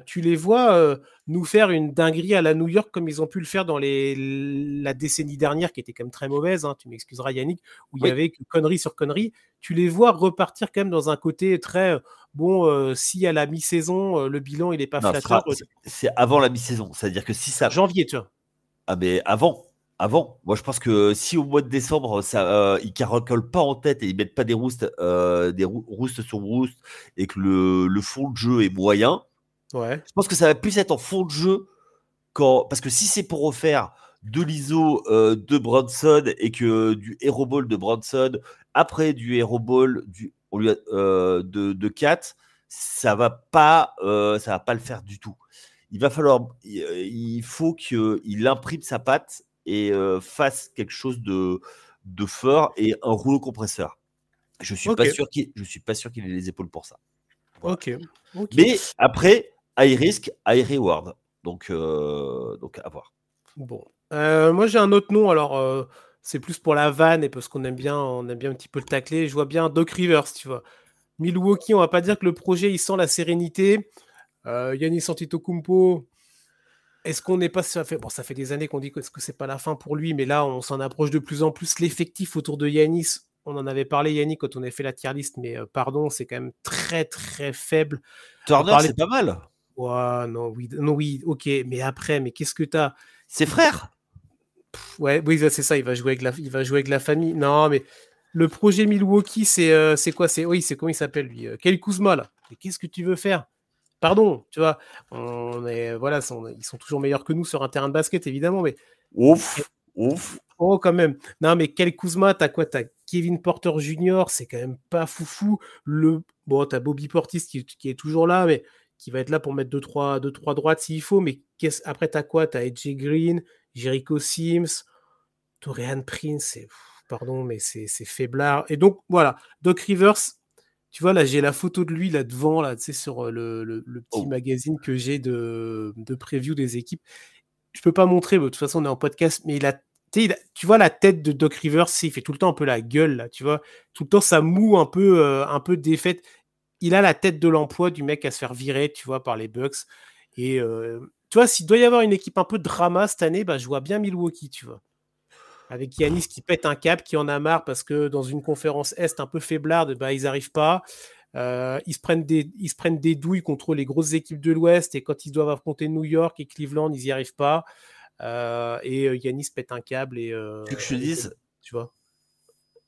tu les vois nous faire une dinguerie à la New York comme ils ont pu le faire dans la décennie dernière qui était quand même très mauvaise, hein, tu m'excuseras Yannick, où il y Oui, avait que conneries sur conneries. Tu les vois repartir quand même dans un côté très bon, si à la mi-saison le bilan il est pas non, flatteur, c'est avant la mi-saison. C'est-à-dire que si ça. janvier, tu vois. Ah, mais avant. Avant. Moi, je pense que si au mois de décembre, ils caracolent pas en tête et ils mettent pas des roustes, roustes sur roustes et que le fond de jeu est moyen, Ouais. je pense que ça va plus être en fond de jeu parce que si c'est pour refaire de l'ISO de Bronson et que du Hero Ball de Bronson, après du Hero Ball de Cat, ça va pas le faire du tout. Il faut qu'il imprime sa patte et fasse quelque chose de fort et un rouleau compresseur. Ok, Je suis pas sûr qu'il ait les épaules pour ça. Voilà. ok, ok. Mais après, high risk, high reward. Donc à voir. Bon. Moi, j'ai un autre nom. Alors, c'est plus pour la vanne et parce on aime bien un petit peu le tacler. Je vois bien Doc Rivers, tu vois. Milwaukee, on va pas dire que le projet, il sent la sérénité. Giannis Antetokounmpo, est-ce qu'on n'est pas... ça fait des années qu'on dit que, est-ce que c'est pas la fin pour lui, mais là, on s'en approche de plus en plus. L'effectif autour de Giannis, on en avait parlé, Yannick, quand on a fait la tier list, mais pardon, c'est quand même très, très faible. On Turner, parlait... c'est pas mal. Ouais, non, oui, ok, mais après, mais qu'est-ce que t'as? Ses frères. Ouais, oui, c'est ça, il va jouer avec la famille. Non, mais le projet Milwaukee, c'est quoi? C'est comment il s'appelle lui? Kyle Kuzma, là. Mais qu'est-ce que tu veux faire? Pardon, tu vois, voilà, ils sont toujours meilleurs que nous sur un terrain de basket, évidemment, mais Ouf, ouf. oh, quand même. Non, mais Kyle Kuzma, t'as quoi? T'as Kevin Porter Jr., c'est quand même pas foufou. Bon, t'as Bobby Portis qui est toujours là, mais qui va être là pour mettre deux, trois droites s'il faut, mais après, t'as quoi? T'as AJ Green, Jericho Sims, Torian Prince, pardon, mais c'est faiblard. Et donc, voilà, Doc Rivers, Tu vois, là, j'ai la photo de lui là devant, là, tu sais, sur le petit Oh. magazine que j'ai de preview des équipes. Je peux pas montrer, de toute façon, on est en podcast, mais tu vois la tête de Doc Rivers, il fait tout le temps un peu la gueule, là, tu vois. Tout le temps, ça moue un peu défaite. Il a la tête de l'emploi du mec à se faire virer, tu vois, par les Bucks. Et tu vois, s'il doit y avoir une équipe un peu drama cette année, bah, je vois bien Milwaukee, tu vois. Avec Yanis qui pète un cap, qui en a marre parce que dans une conférence Est un peu faiblarde, bah, ils n'arrivent pas. Ils se prennent des douilles contre les grosses équipes de l'Ouest et quand ils doivent affronter New York et Cleveland, ils n'y arrivent pas. Et Yanis pète un câble Tu veux que je te dise, tu vois.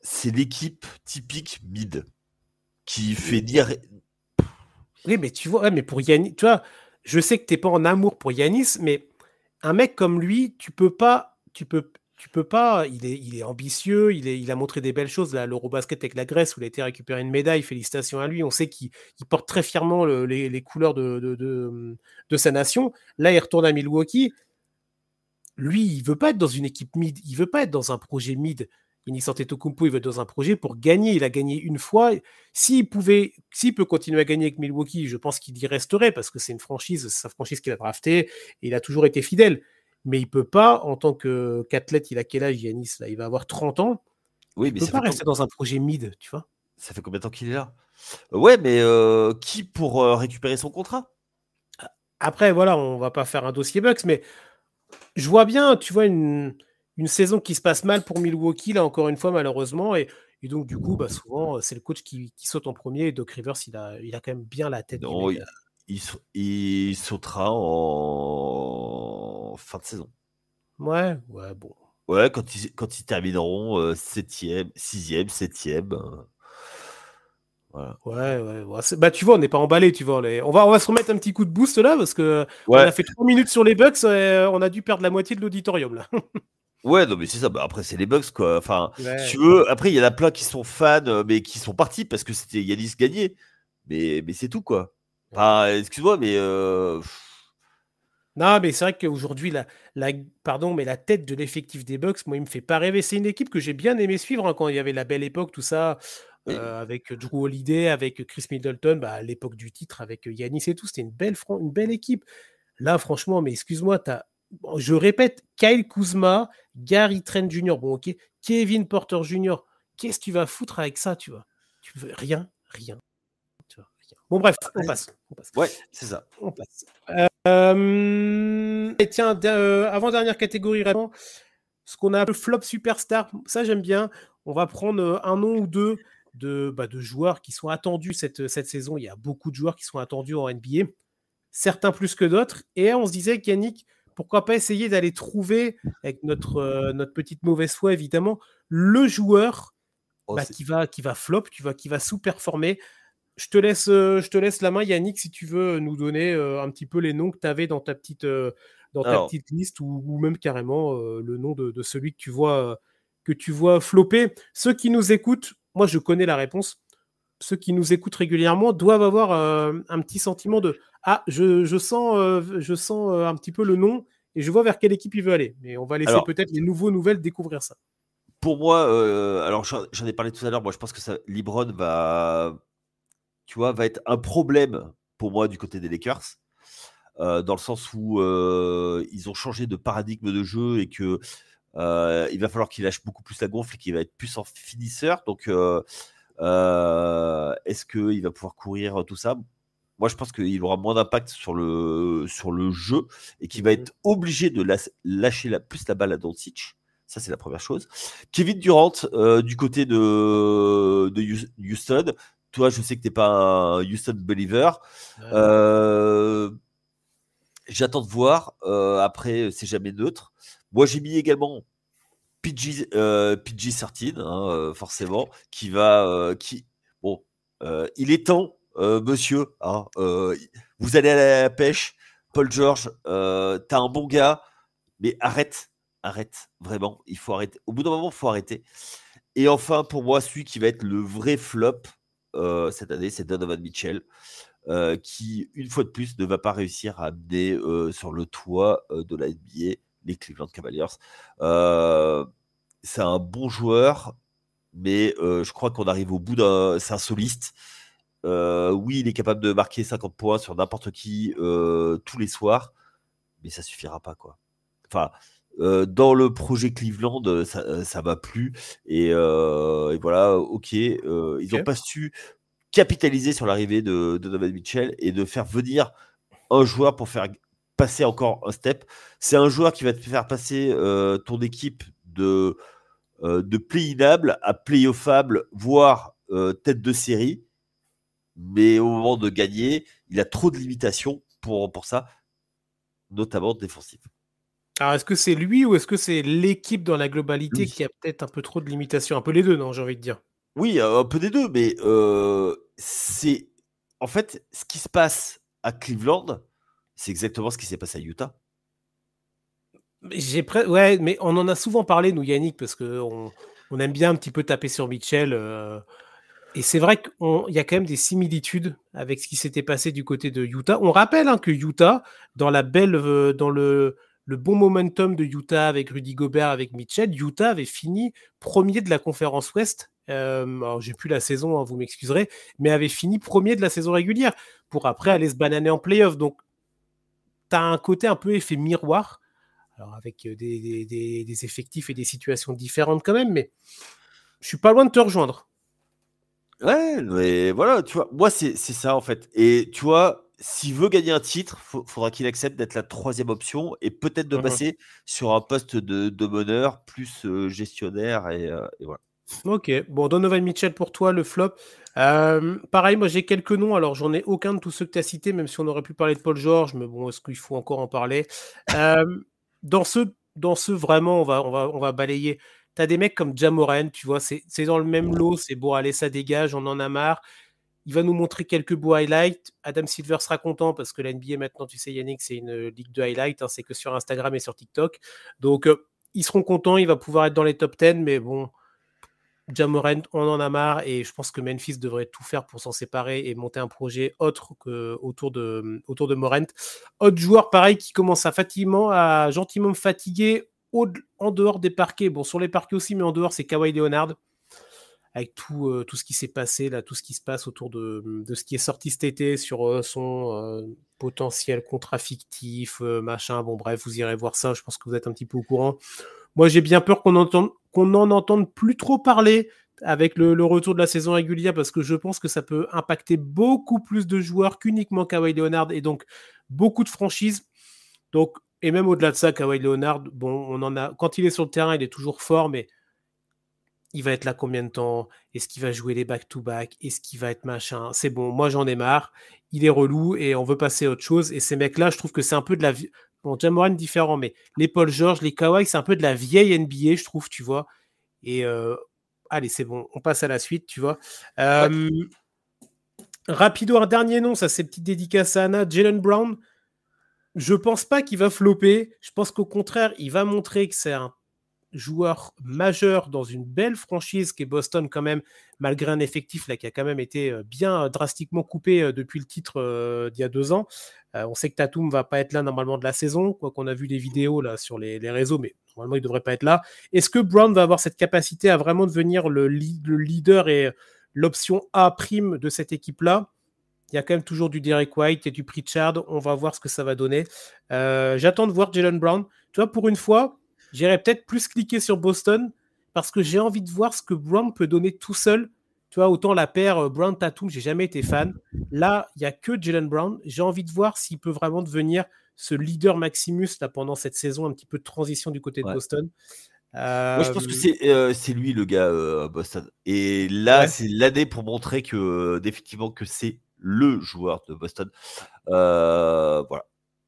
c'est l'équipe typique mid qui fait dire. Oui, mais tu vois, ouais, mais pour Yanis, tu vois, je sais que tu n'es pas en amour pour Yanis, mais un mec comme lui, tu peux pas, il est ambitieux, il a montré des belles choses, là, l'Eurobasket avec la Grèce, où il a été récupérer une médaille, félicitations à lui, on sait qu'il porte très fièrement les couleurs de sa nation. Là, il retourne à Milwaukee. Lui, il veut pas être dans une équipe mid, il veut pas être dans un projet mid. Giannis Antetokounmpo, il veut être dans un projet pour gagner. Il a gagné une fois. S'il peut continuer à gagner avec Milwaukee, je pense qu'il y resterait parce que c'est sa franchise qu'il a draftée et il a toujours été fidèle. Mais il peut pas, en tant qu'athlète, il a quel âge, Giannis là? Il va avoir 30 ans. Oui, Il mais peut pas rester dans un projet mid, tu vois. ça fait combien de temps qu'il est là? Ouais, mais qui pour récupérer son contrat? Après, voilà, on va pas faire un dossier Bucks, mais je vois bien, tu vois, une saison qui se passe mal pour Milwaukee, là, encore une fois, malheureusement. Et donc, du coup, bah, souvent, c'est le coach qui saute en premier. Et Doc Rivers, il a quand même bien la tête du Non, mec. il sautera en fin de saison. Ouais, ouais, bon. Ouais, quand ils termineront 7e, 6e, 7e. Voilà. Ouais, ouais, ouais. Bah, tu vois, on n'est pas emballé, tu vois. On va se remettre un petit coup de boost là, parce que on Ouais, a fait 3 minutes sur les Bucks, et on a dû perdre la moitié de l'auditorium, là. ouais, non, mais c'est ça. Bah, après, c'est les Bucks, quoi. Enfin, si tu Ouais. veux, après, il y en a plein qui sont fans, mais qui sont partis parce que c'était Yanis gagné. Mais c'est tout, quoi. Enfin, excuse-moi, mais Non, mais c'est vrai qu'aujourd'hui, pardon, mais la tête de l'effectif des Bucks, moi, il me fait pas rêver. C'est une équipe que j'ai bien aimé suivre hein, quand il y avait la belle époque, tout ça, oui. avec Drew Holiday, avec Chris Middleton, bah, à l'époque du titre, avec Yanis et tout. C'était une belle équipe. Là, franchement, mais excuse-moi, bon, je répète, Kyle Kuzma, Gary Trent Jr., bon, ok, Kevin Porter Jr., qu'est-ce que tu vas foutre avec ça, tu vois? Tu veux rien, rien. Tu vois, rien. Bon, bref, on passe. On passe. Ouais, c'est ça. On passe. Et tiens, avant-dernière catégorie, vraiment, ce qu'on a appelé flop superstar, ça j'aime bien. On va prendre un nom ou deux de joueurs qui sont attendus cette saison. Il y a beaucoup de joueurs qui sont attendus en NBA, certains plus que d'autres. Et on se disait, Yannick, pourquoi pas essayer d'aller trouver, avec notre petite mauvaise foi évidemment, le joueur Oh, qui va flop, qui va sous-performer. Je te laisse la main, Yannick, si tu veux nous donner un petit peu les noms que tu avais dans ta alors, petite liste ou même carrément le nom de celui que tu vois flopper. Ceux qui nous écoutent, moi je connais la réponse. Ceux qui nous écoutent régulièrement doivent avoir un petit sentiment de ah, je sens un petit peu le nom et je vois vers quelle équipe il veut aller. Mais on va laisser alors, peut-être les nouveaux nouvelles découvrir ça. pour moi, alors j'en ai parlé tout à l'heure. Moi, je pense que LeBron va être un problème pour moi du côté des Lakers. Dans le sens où ils ont changé de paradigme de jeu et que il va falloir qu'il lâche beaucoup plus la gonfle et qu'il va être plus en finisseur. Donc, est-ce qu'il va pouvoir courir tout ça? Moi, je pense qu'il aura moins d'impact sur le jeu et qu'il va être obligé de lâcher plus la balle à Doncic. Ça, c'est la première chose. Kevin Durant, du côté de Houston. Toi, je sais que tu n'es pas un Houston believer. J'attends de voir. Après, c'est jamais neutre. Moi, j'ai mis également PG-13, hein, forcément, bon, il est temps, monsieur, hein, vous allez à la pêche, Paul George, t'as un bon gars, mais arrête, vraiment, il faut arrêter. Au bout d'un moment, il faut arrêter. Et enfin, pour moi, celui qui va être le vrai flop cette année, c'est Donovan Mitchell. Qui, une fois de plus, ne va pas réussir à amener sur le toit de la NBA les Cleveland Cavaliers. C'est un bon joueur, mais je crois qu'on arrive au bout d'un. C'est un soliste. Oui, il est capable de marquer 50 points sur n'importe qui tous les soirs, mais ça suffira pas, quoi. Enfin, dans le projet Cleveland, ça va plus. Et voilà, ok. Ils n'ont pas su capitaliser sur l'arrivée de Donovan Mitchell et de faire venir un joueur pour faire passer encore un step. C'est un joueur qui va te faire passer ton équipe de play-inable à play-offable, voire tête de série. Mais au moment de gagner, il a trop de limitations pour ça, notamment défensif. Alors, est-ce que c'est lui ou est-ce que c'est l'équipe dans la globalité Oui. qui a peut-être un peu trop de limitations? Un peu les deux, non, j'ai envie de dire. Oui, un peu des deux, mais c'est en fait ce qui se passe à Cleveland, c'est exactement ce qui s'est passé à Utah. Ouais, mais on en a souvent parlé, nous, Yannick, parce qu'on on aime bien un petit peu taper sur Mitchell. Et c'est vrai qu'il y a quand même des similitudes avec ce qui s'était passé du côté de Utah. On rappelle que Utah, dans dans le bon momentum de Utah avec Rudy Gobert, avec Mitchell, Utah avait fini premier de la conférence Ouest. Alors, j'ai plus la saison, hein, vous m'excuserez, mais avait fini premier de la saison régulière pour après aller se bananer en playoff. Donc, tu as un côté un peu effet miroir, alors avec des effectifs et des situations différentes quand même, mais je suis pas loin de te rejoindre. Ouais, mais voilà, tu vois, moi c'est ça en fait. Et tu vois, s'il veut gagner un titre, faudra qu'il accepte d'être la troisième option et peut-être de Mhm. passer sur un poste de meneur plus gestionnaire et voilà. Ok, bon, Donovan Mitchell pour toi, le flop. Pareil, moi j'ai quelques noms, alors j'en ai aucun de tous ceux que tu as cités, même si on aurait pu parler de Paul George, mais bon, est-ce qu'il faut encore en parler? Euh, dans ceux vraiment, on va balayer. Tu as des mecs comme Ja Morant, tu vois, c'est dans le même lot, c'est bon, allez, ça dégage, on en a marre. Il va nous montrer quelques beaux highlights. Adam Silver sera content parce que la NBA maintenant, tu sais Yannick, c'est une ligue de highlights, hein, c'est que sur Instagram et sur TikTok. Donc ils seront contents, il va pouvoir être dans les top 10, mais bon, Ja Morant, on en a marre et je pense que Memphis devrait tout faire pour s'en séparer et monter un projet autre que autour de Morant. Autre joueur pareil qui commence à gentiment me fatiguer en dehors des parquets. Bon, sur les parquets aussi, mais en dehors, c'est Kawhi Leonard avec tout ce qui s'est passé, là, tout ce qui se passe autour de ce qui est sorti cet été sur son potentiel contrat fictif, machin. Bon, bref, vous irez voir ça. Je pense que vous êtes un petit peu au courant. Moi, j'ai bien peur qu'on n'en entende plus trop parler avec le retour de la saison régulière parce que je pense que ça peut impacter beaucoup plus de joueurs qu'uniquement Kawhi Leonard et donc beaucoup de franchises. Donc, et même au-delà de ça, Kawhi Leonard, bon, on en a, quand il est sur le terrain, il est toujours fort, mais il va être là combien de temps? Est-ce qu'il va jouer les back-to-back? Est-ce qu'il va être machin? C'est bon, moi j'en ai marre. Il est relou et on veut passer à autre chose. Et ces mecs-là, je trouve que c'est un peu de la vie. Bon, Ja Morant différent, mais les Paul George, les Kawhi, c'est un peu de la vieille NBA, je trouve, tu vois. Et allez, c'est bon, on passe à la suite, tu vois. Ouais. Rapido, un dernier nom, ça c'est petite dédicace à Anna, Jalen Brown. Je pense pas qu'il va flopper. Je pense qu'au contraire, il va montrer que c'est un joueur majeur dans une belle franchise qui est Boston quand même, malgré un effectif là qui a quand même été bien drastiquement coupé depuis le titre d'il y a 2 ans. On sait que Tatum va pas être là normalement de la saison, quoi qu'on a vu des vidéos là sur les réseaux, mais normalement il devrait pas être là. Est-ce que Brown va avoir cette capacité à vraiment devenir le leader et l'option A prime de cette équipe là? Il y a quand même toujours du Derek White et du Pritchard. On va voir ce que ça va donner. J'attends de voir Jalen Brown. Tu vois, pour une fois, j'irai peut-être plus cliquer sur Boston parce que j'ai envie de voir ce que Brown peut donner tout seul. Tu vois, autant la paire Brown-Tatum, j'ai jamais été fan. Là, il n'y a que Jalen Brown. J'ai envie de voir s'il peut vraiment devenir ce leader Maximus là, pendant cette saison, un petit peu de transition du côté de Ouais. Boston. Moi, je pense que c'est lui le gars à Boston. Et là, Ouais, c'est l'année pour montrer que définitivement que c'est le joueur de Boston. Voilà.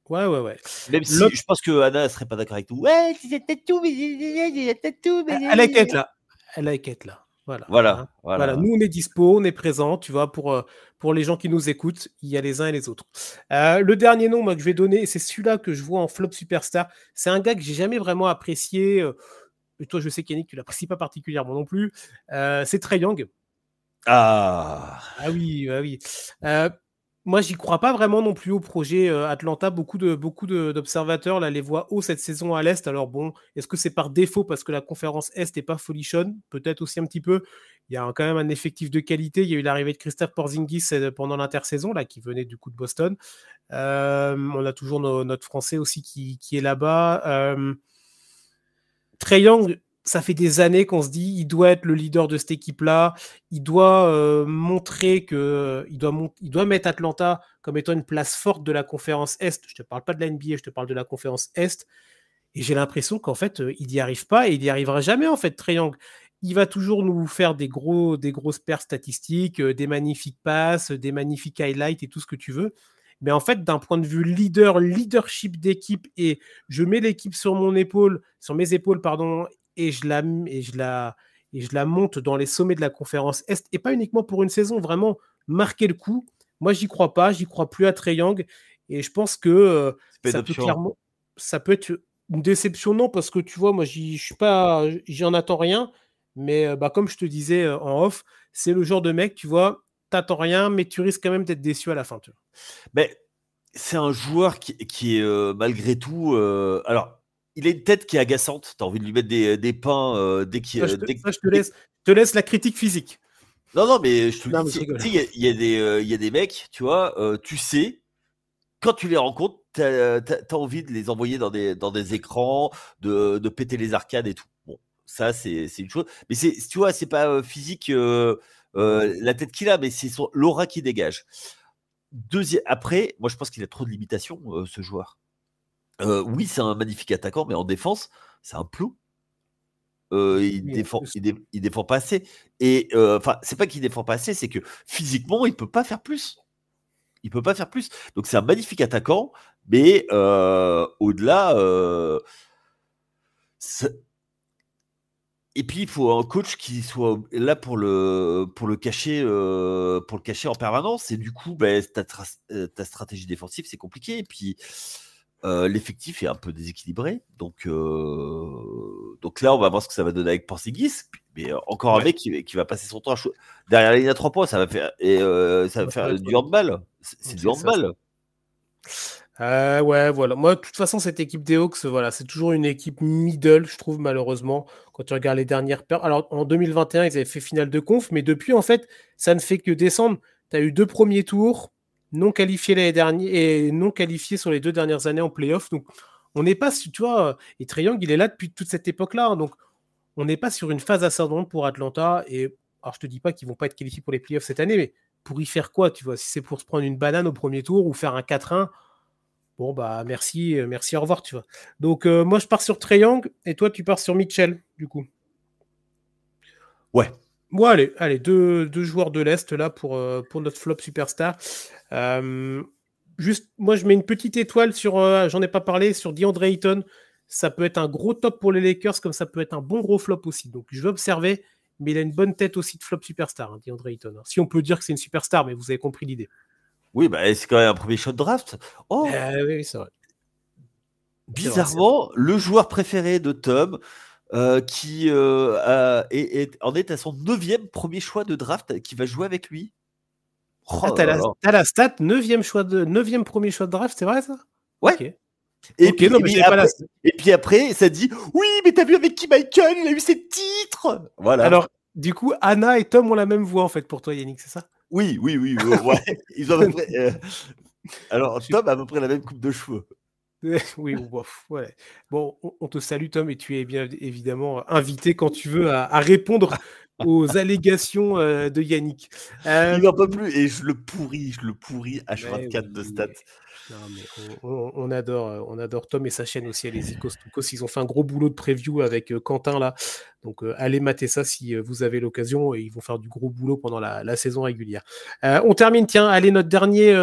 ouais. Même si L'autre, je pense que Anna ne serait pas d'accord avec nous. Ouais, c'était tout, mais tout, elle a qu'à mais. être là. Elle a qu'à être là. Voilà. Hein. Voilà, Voilà. voilà. Nous, on est dispo, on est présent, tu vois, pour les gens qui nous écoutent, il y a les uns et les autres. Le dernier nom moi, que je vais donner, c'est celui-là que je vois en flop superstar. C'est un gars que j'ai jamais vraiment apprécié. Et toi, je sais, Yannick, tu l'apprécies pas particulièrement non plus. C'est Trae Young. Ah. Ah oui, ah oui. Euh, Moi, j'y crois pas vraiment non plus au projet Atlanta. D'observateurs là, les voient haut cette saison à l'Est. Alors bon, est-ce que c'est par défaut parce que la conférence Est n'est pas folichonne? Peut-être aussi un petit peu. Il y a quand même un effectif de qualité. Il y a eu l'arrivée de Kristaps Porzingis pendant l'intersaison, là, qui venait du coup de Boston. On a toujours notre Français aussi qui est là-bas. Trae Young, ça fait des années qu'on se dit il doit être le leader de cette équipe-là, il doit montrer que il doit mettre Atlanta comme étant une place forte de la conférence Est. Je te parle pas de la NBA, je te parle de la conférence Est. Et j'ai l'impression qu'en fait, il n'y arrive pas et il n'y arrivera jamais, en fait, Trae Young. Il va toujours nous faire des grosses pertes statistiques, des magnifiques passes, des magnifiques highlights et tout ce que tu veux. Mais en fait, d'un point de vue leadership d'équipe, et je mets l'équipe sur mes épaules, pardon, et je la monte dans les sommets de la conférence Est, et pas uniquement pour une saison, vraiment marquer le coup. Moi, j'y crois pas, j'y crois plus à Trae Young, et je pense que ça peut être une déception, non, parce que tu vois, moi, j'en attends rien, mais comme je te disais en off, c'est le genre de mec, tu vois, t'attends rien, mais tu risques quand même d'être déçu à la fin. Tu vois. Mais c'est un joueur qui est malgré tout. Alors, il a une tête qui est agaçante. Tu as envie de lui mettre des pains dès qu'il. Je te laisse la critique physique. Non, mais je te Non, dis, mais il y a des mecs, tu vois, tu sais, quand tu les rencontres, t'as envie de les envoyer dans des écrans, de péter les arcades et tout. Bon, ça, c'est une chose. Mais tu vois, c'est pas physique, la tête qu'il a, mais c'est l'aura qui dégage. Après, moi, je pense qu'il a trop de limitations, ce joueur. Oui, c'est un magnifique attaquant, mais en défense, c'est un plot. Il défend pas assez. Et enfin, c'est pas qu'il défend pas assez, c'est que physiquement, il peut pas faire plus. Il peut pas faire plus. Donc c'est un magnifique attaquant, mais au-delà. Et puis il faut un coach qui soit là pour le cacher en permanence. Et du coup, ta stratégie défensive, c'est compliqué. Et puis l'effectif est un peu déséquilibré. Donc là, on va voir ce que ça va donner avec Porzingis. Mais encore un mec qui va passer son temps derrière la ligne à 3 points, ça va faire du handball. C'est du handball. Ouais, voilà. Moi, de toute façon, cette équipe des Hawks, voilà, c'est toujours une équipe middle, je trouve, malheureusement, quand tu regardes les dernières pertes. Alors, en 2021, ils avaient fait finale de conf, mais depuis, en fait, ça ne fait que descendre. Tu as eu 2 premiers tours, non qualifiés l'année dernière et non qualifiés sur les 2 dernières années en playoff. Donc, on n'est pas, tu vois, et Trae Young, il est là depuis toute cette époque-là. Hein, donc, on n'est pas sur une phase ascendante pour Atlanta. Et alors, je te dis pas qu'ils vont pas être qualifiés pour les playoffs cette année, mais pour y faire quoi, tu vois, si c'est pour se prendre une banane au premier tour ou faire un 4-1. Bon, bah, merci, au revoir, tu vois. Donc, moi, je pars sur Trae Young et toi, tu pars sur Mitchell, du coup. Ouais. Bon, allez, deux joueurs de l'Est, là, pour notre flop superstar. Juste, moi, je mets une petite étoile sur, j'en ai pas parlé, sur DeAndre Ayton. Ça peut être un gros top pour les Lakers, comme ça peut être un bon gros flop aussi. Donc, je vais observer, mais il a une bonne tête aussi de flop superstar, hein, DeAndre Ayton. Hein. Si on peut dire que c'est une superstar, mais vous avez compris l'idée. Oui, c'est quand même un premier shot draft. Oh, oui, c'est vrai. bizarrement, le joueur préféré de Tom, qui en est à son 9e premier choix de draft, qui va jouer avec lui. Oh, t'as la stat, 9e premier choix de draft, c'est vrai ça? Ouais. Ok. Et, puis, non, mais après, et puis après, ça dit oui, mais t'as vu avec qui Michael, il a eu ses titres. Voilà. Alors, du coup, Anna et Tom ont la même voix en fait pour toi, Yannick, c'est ça? Oui. Ouais. Ils ont à peu près, alors, Tom a à peu près la même coupe de cheveux. Oui, ouais. Bon, on te salue, Tom, et tu es bien évidemment invité quand tu veux à répondre aux allégations de Yannick. Il n'en peut plus et je le pourris H24 de stats. Non, mais on adore Tom et sa chaîne aussi, allez-y, Costukos, ils ont fait un gros boulot de preview avec Quentin là, donc allez mater ça si vous avez l'occasion, et ils vont faire du gros boulot pendant la saison régulière. On termine, tiens, allez, notre dernier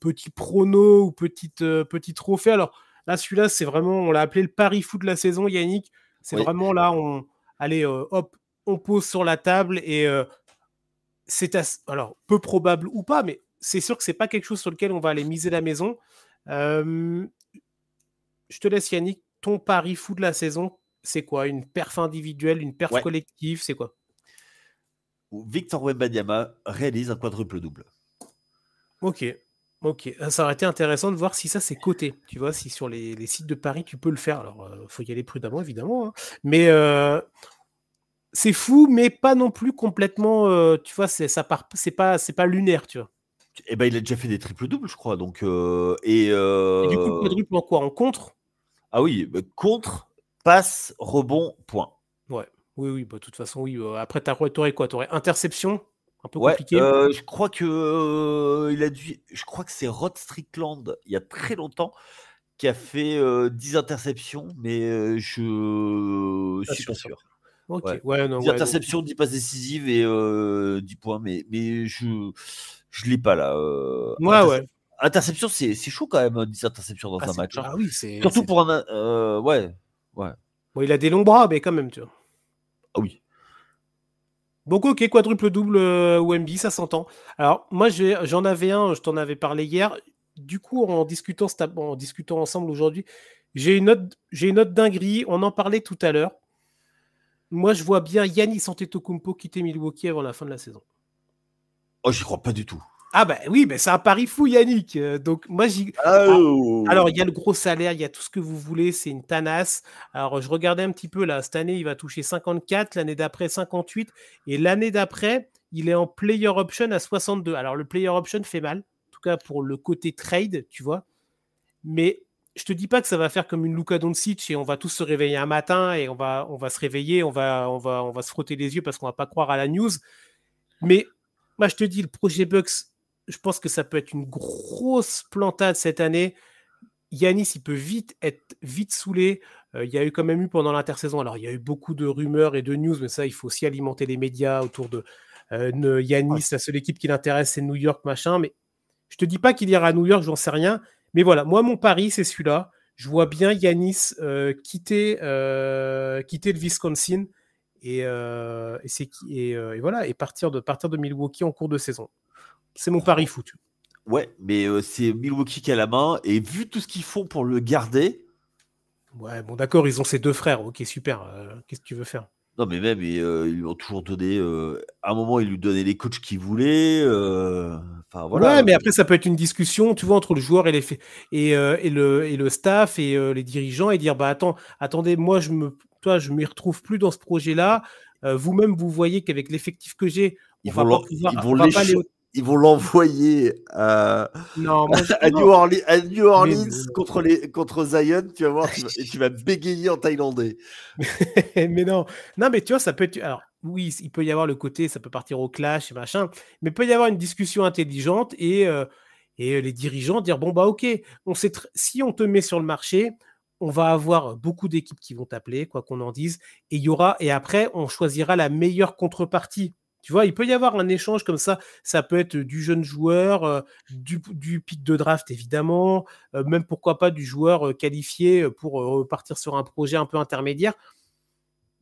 petit prono ou petit trophée. Alors là, celui-là, c'est vraiment, on l'a appelé le pari fou de la saison, Yannick. C'est vraiment là, hop, on pose sur la table et c'est alors peu probable ou pas, mais c'est sûr que c'est pas quelque chose sur lequel on va aller miser la maison. Je te laisse, Yannick, ton pari fou de la saison, c'est quoi? Une perf individuelle, une perf collective, c'est quoi? Victor Wembanyama réalise un quadruple double. Ok. Ok. Ça aurait été intéressant de voir si ça c'est coté. Tu vois, si sur les sites de Paris tu peux le faire. Alors, faut y aller prudemment, évidemment, hein. Mais c'est fou, mais pas non plus complètement. Tu vois, c'est pas lunaire, tu vois. Eh ben, il a déjà fait des triples-doubles, je crois. Donc, Et du coup, le quadruple en quoi? En contre? ah oui, bah, contre, passe, rebond, point. Ouais. Oui, oui. Bah, de toute façon, oui. Après, t'aurais quoi? T'aurais interception? Un peu Ouais, compliqué. je crois que je crois que c'est Rod Strickland, il y a très longtemps, qui a fait 10 interceptions, mais je Pas suis sûr, pas ça. sûr. Ok. Ouais. Ouais, non, 10 ouais. Donc, interceptions, 10 passes décisives et 10 points, mais je l'ai pas là. ouais, ouais. Interception, c'est chaud quand même, 10 interceptions Ah, dans un match, hein. ah oui, c'est. Surtout pour un. Ouais, ouais. Bon, il a des longs bras, mais quand même, tu vois. Ah oui. Donc, ok, quadruple double Wemby, ça s'entend. Alors, moi, j'en avais un, je t'en avais parlé hier. Du coup, en discutant ensemble aujourd'hui, j'ai une autre dinguerie. On en parlait tout à l'heure. Moi, je vois bien Giannis Antetokounmpo quitter Milwaukee avant la fin de la saison. Oh, j'y crois pas du tout. Ah bah oui, mais c'est un pari fou, Yannick. Donc moi, Ah, alors, il y a le gros salaire, il y a tout ce que vous voulez, c'est une tanasse. Alors, je regardais un petit peu là, cette année, il va toucher 54, l'année d'après 58, et l'année d'après, il est en player option à 62. Alors, le player option fait mal, en tout cas pour le côté trade, tu vois. Mais je te dis pas que ça va faire comme une Luka Doncic et on va tous se réveiller un matin et on va se réveiller, on va se frotter les yeux parce qu'on va pas croire à la news. Mais moi, je te dis, le projet Bucks, je pense que ça peut être une grosse plantade cette année. Yanis, il peut vite être vite saoulé. Il y a eu quand même eu pendant l'intersaison, alors il y a eu beaucoup de rumeurs et de news, mais ça, il faut aussi alimenter les médias autour de Ouais. Yanis. La seule équipe qui l'intéresse, c'est New York, machin. Mais je te dis pas qu'il ira à New York, j'en sais rien. Mais voilà, moi, mon pari, c'est celui-là. Je vois bien Yanis quitter le Wisconsin et voilà, et partir de Milwaukee en cours de saison. C'est mon pari foot. Ouais, mais c'est Milwaukee qui a la main, et vu tout ce qu'ils font pour le garder, Ouais, bon, d'accord, ils ont ces deux frères. Ok, super. Qu'est-ce que tu veux faire? non mais même, ils lui ont toujours donné, à un moment, ils lui donnaient les coachs qu'il voulait, enfin Ouais, voilà. mais après, ça peut être une discussion, tu vois, entre le joueur et le staff et les dirigeants et dire, bah attendez, moi, je m'y retrouve plus dans ce projet-là. Vous-même, vous voyez qu'avec l'effectif que j'ai, Ils vont l'en on va pas aller au... ils vont l'envoyer Non, moi, à non. New Mais Orleans non. contre Zion, tu vas voir, tu vas bégayer en thaïlandais. Mais non, non, mais tu vois, ça peut être. Alors, oui, il peut y avoir le côté, ça peut partir au clash et machin, mais il peut y avoir une discussion intelligente et les dirigeants dire bon, bah, ok, si on te met sur le marché, on va avoir beaucoup d'équipes qui vont t'appeler, quoi qu'on en dise, et après, on choisira la meilleure contrepartie. Tu vois, il peut y avoir un échange comme ça peut être du jeune joueur, du pic de draft évidemment, même pourquoi pas du joueur qualifié pour partir sur un projet un peu intermédiaire.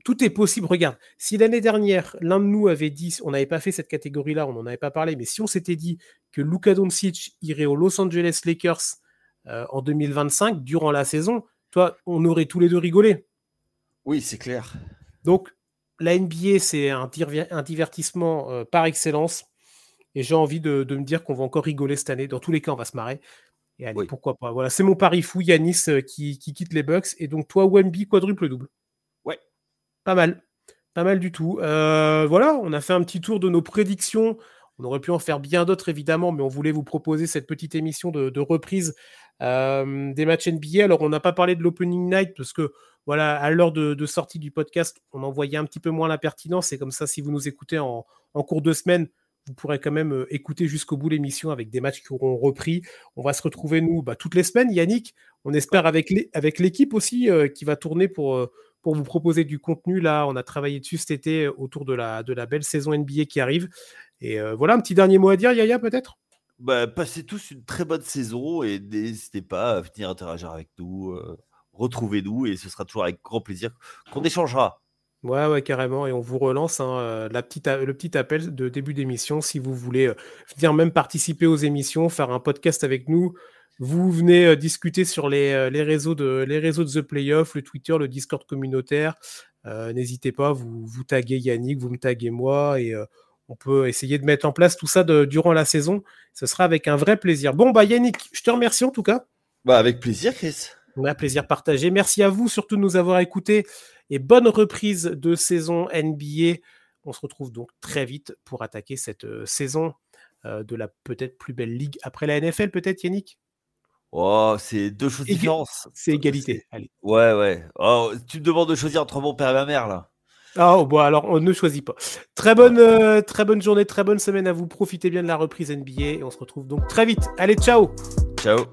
Tout est possible. Regarde, si l'année dernière, l'un de nous avait dit, on n'avait pas fait cette catégorie-là, on n'en avait pas parlé, mais si on s'était dit que Luka Doncic irait aux Los Angeles Lakers en 2025, durant la saison, toi, on aurait tous les deux rigolé. Oui, c'est clair. Donc, la NBA, c'est un divertissement par excellence. Et j'ai envie de me dire qu'on va encore rigoler cette année. Dans tous les cas, on va se marrer. Et allez, Oui. pourquoi pas. Voilà, c'est mon pari fou, Yanis qui quitte les Bucks. Et donc, toi, Wemby, quadruple double. Ouais. Pas mal. Pas mal du tout. Voilà, on a fait un petit tour de nos prédictions. On aurait pu en faire bien d'autres, évidemment, mais on voulait vous proposer cette petite émission de reprise des matchs NBA. Alors, on n'a pas parlé de l'opening night parce que, voilà, à l'heure de sortie du podcast, on en voyait un petit peu moins la pertinence. Et comme ça, si vous nous écoutez en cours de semaine, vous pourrez quand même écouter jusqu'au bout l'émission avec des matchs qui auront repris. On va se retrouver, nous, toutes les semaines, Yannick. On espère avec l'équipe aussi qui va tourner pour vous proposer du contenu. Là, on a travaillé dessus cet été autour de la belle saison NBA qui arrive. Et voilà, un petit dernier mot à dire, Yaya, peut-être? Bah, passez tous une très bonne saison et n'hésitez pas à venir interagir avec nous, retrouvez-nous et ce sera toujours avec grand plaisir qu'on échangera. Ouais, ouais, carrément. Et on vous relance hein, le petit appel de début d'émission. Si vous voulez venir même participer aux émissions, faire un podcast avec nous, vous venez discuter sur les les réseaux de The Playoff, le Twitter, le Discord communautaire. N'hésitez pas, vous taguez Yannick, vous me taguez moi et on peut essayer de mettre en place tout ça durant la saison. Ce sera avec un vrai plaisir. Bon, Yannick, je te remercie en tout cas. Avec plaisir, Chris. On a un plaisir partagé. Merci à vous surtout de nous avoir écoutés et bonne reprise de saison NBA. On se retrouve donc très vite pour attaquer cette saison de la peut-être plus belle ligue après la NFL, peut-être, Yannick? Oh, c'est deux choses différentes. C'est égalité. Allez. Ouais. Oh, tu me demandes de choisir entre mon père et ma mère, là. Ah, bon, alors on ne choisit pas. Très bonne journée, très bonne semaine à vous. Profitez bien de la reprise NBA et on se retrouve donc très vite. Allez, ciao! Ciao.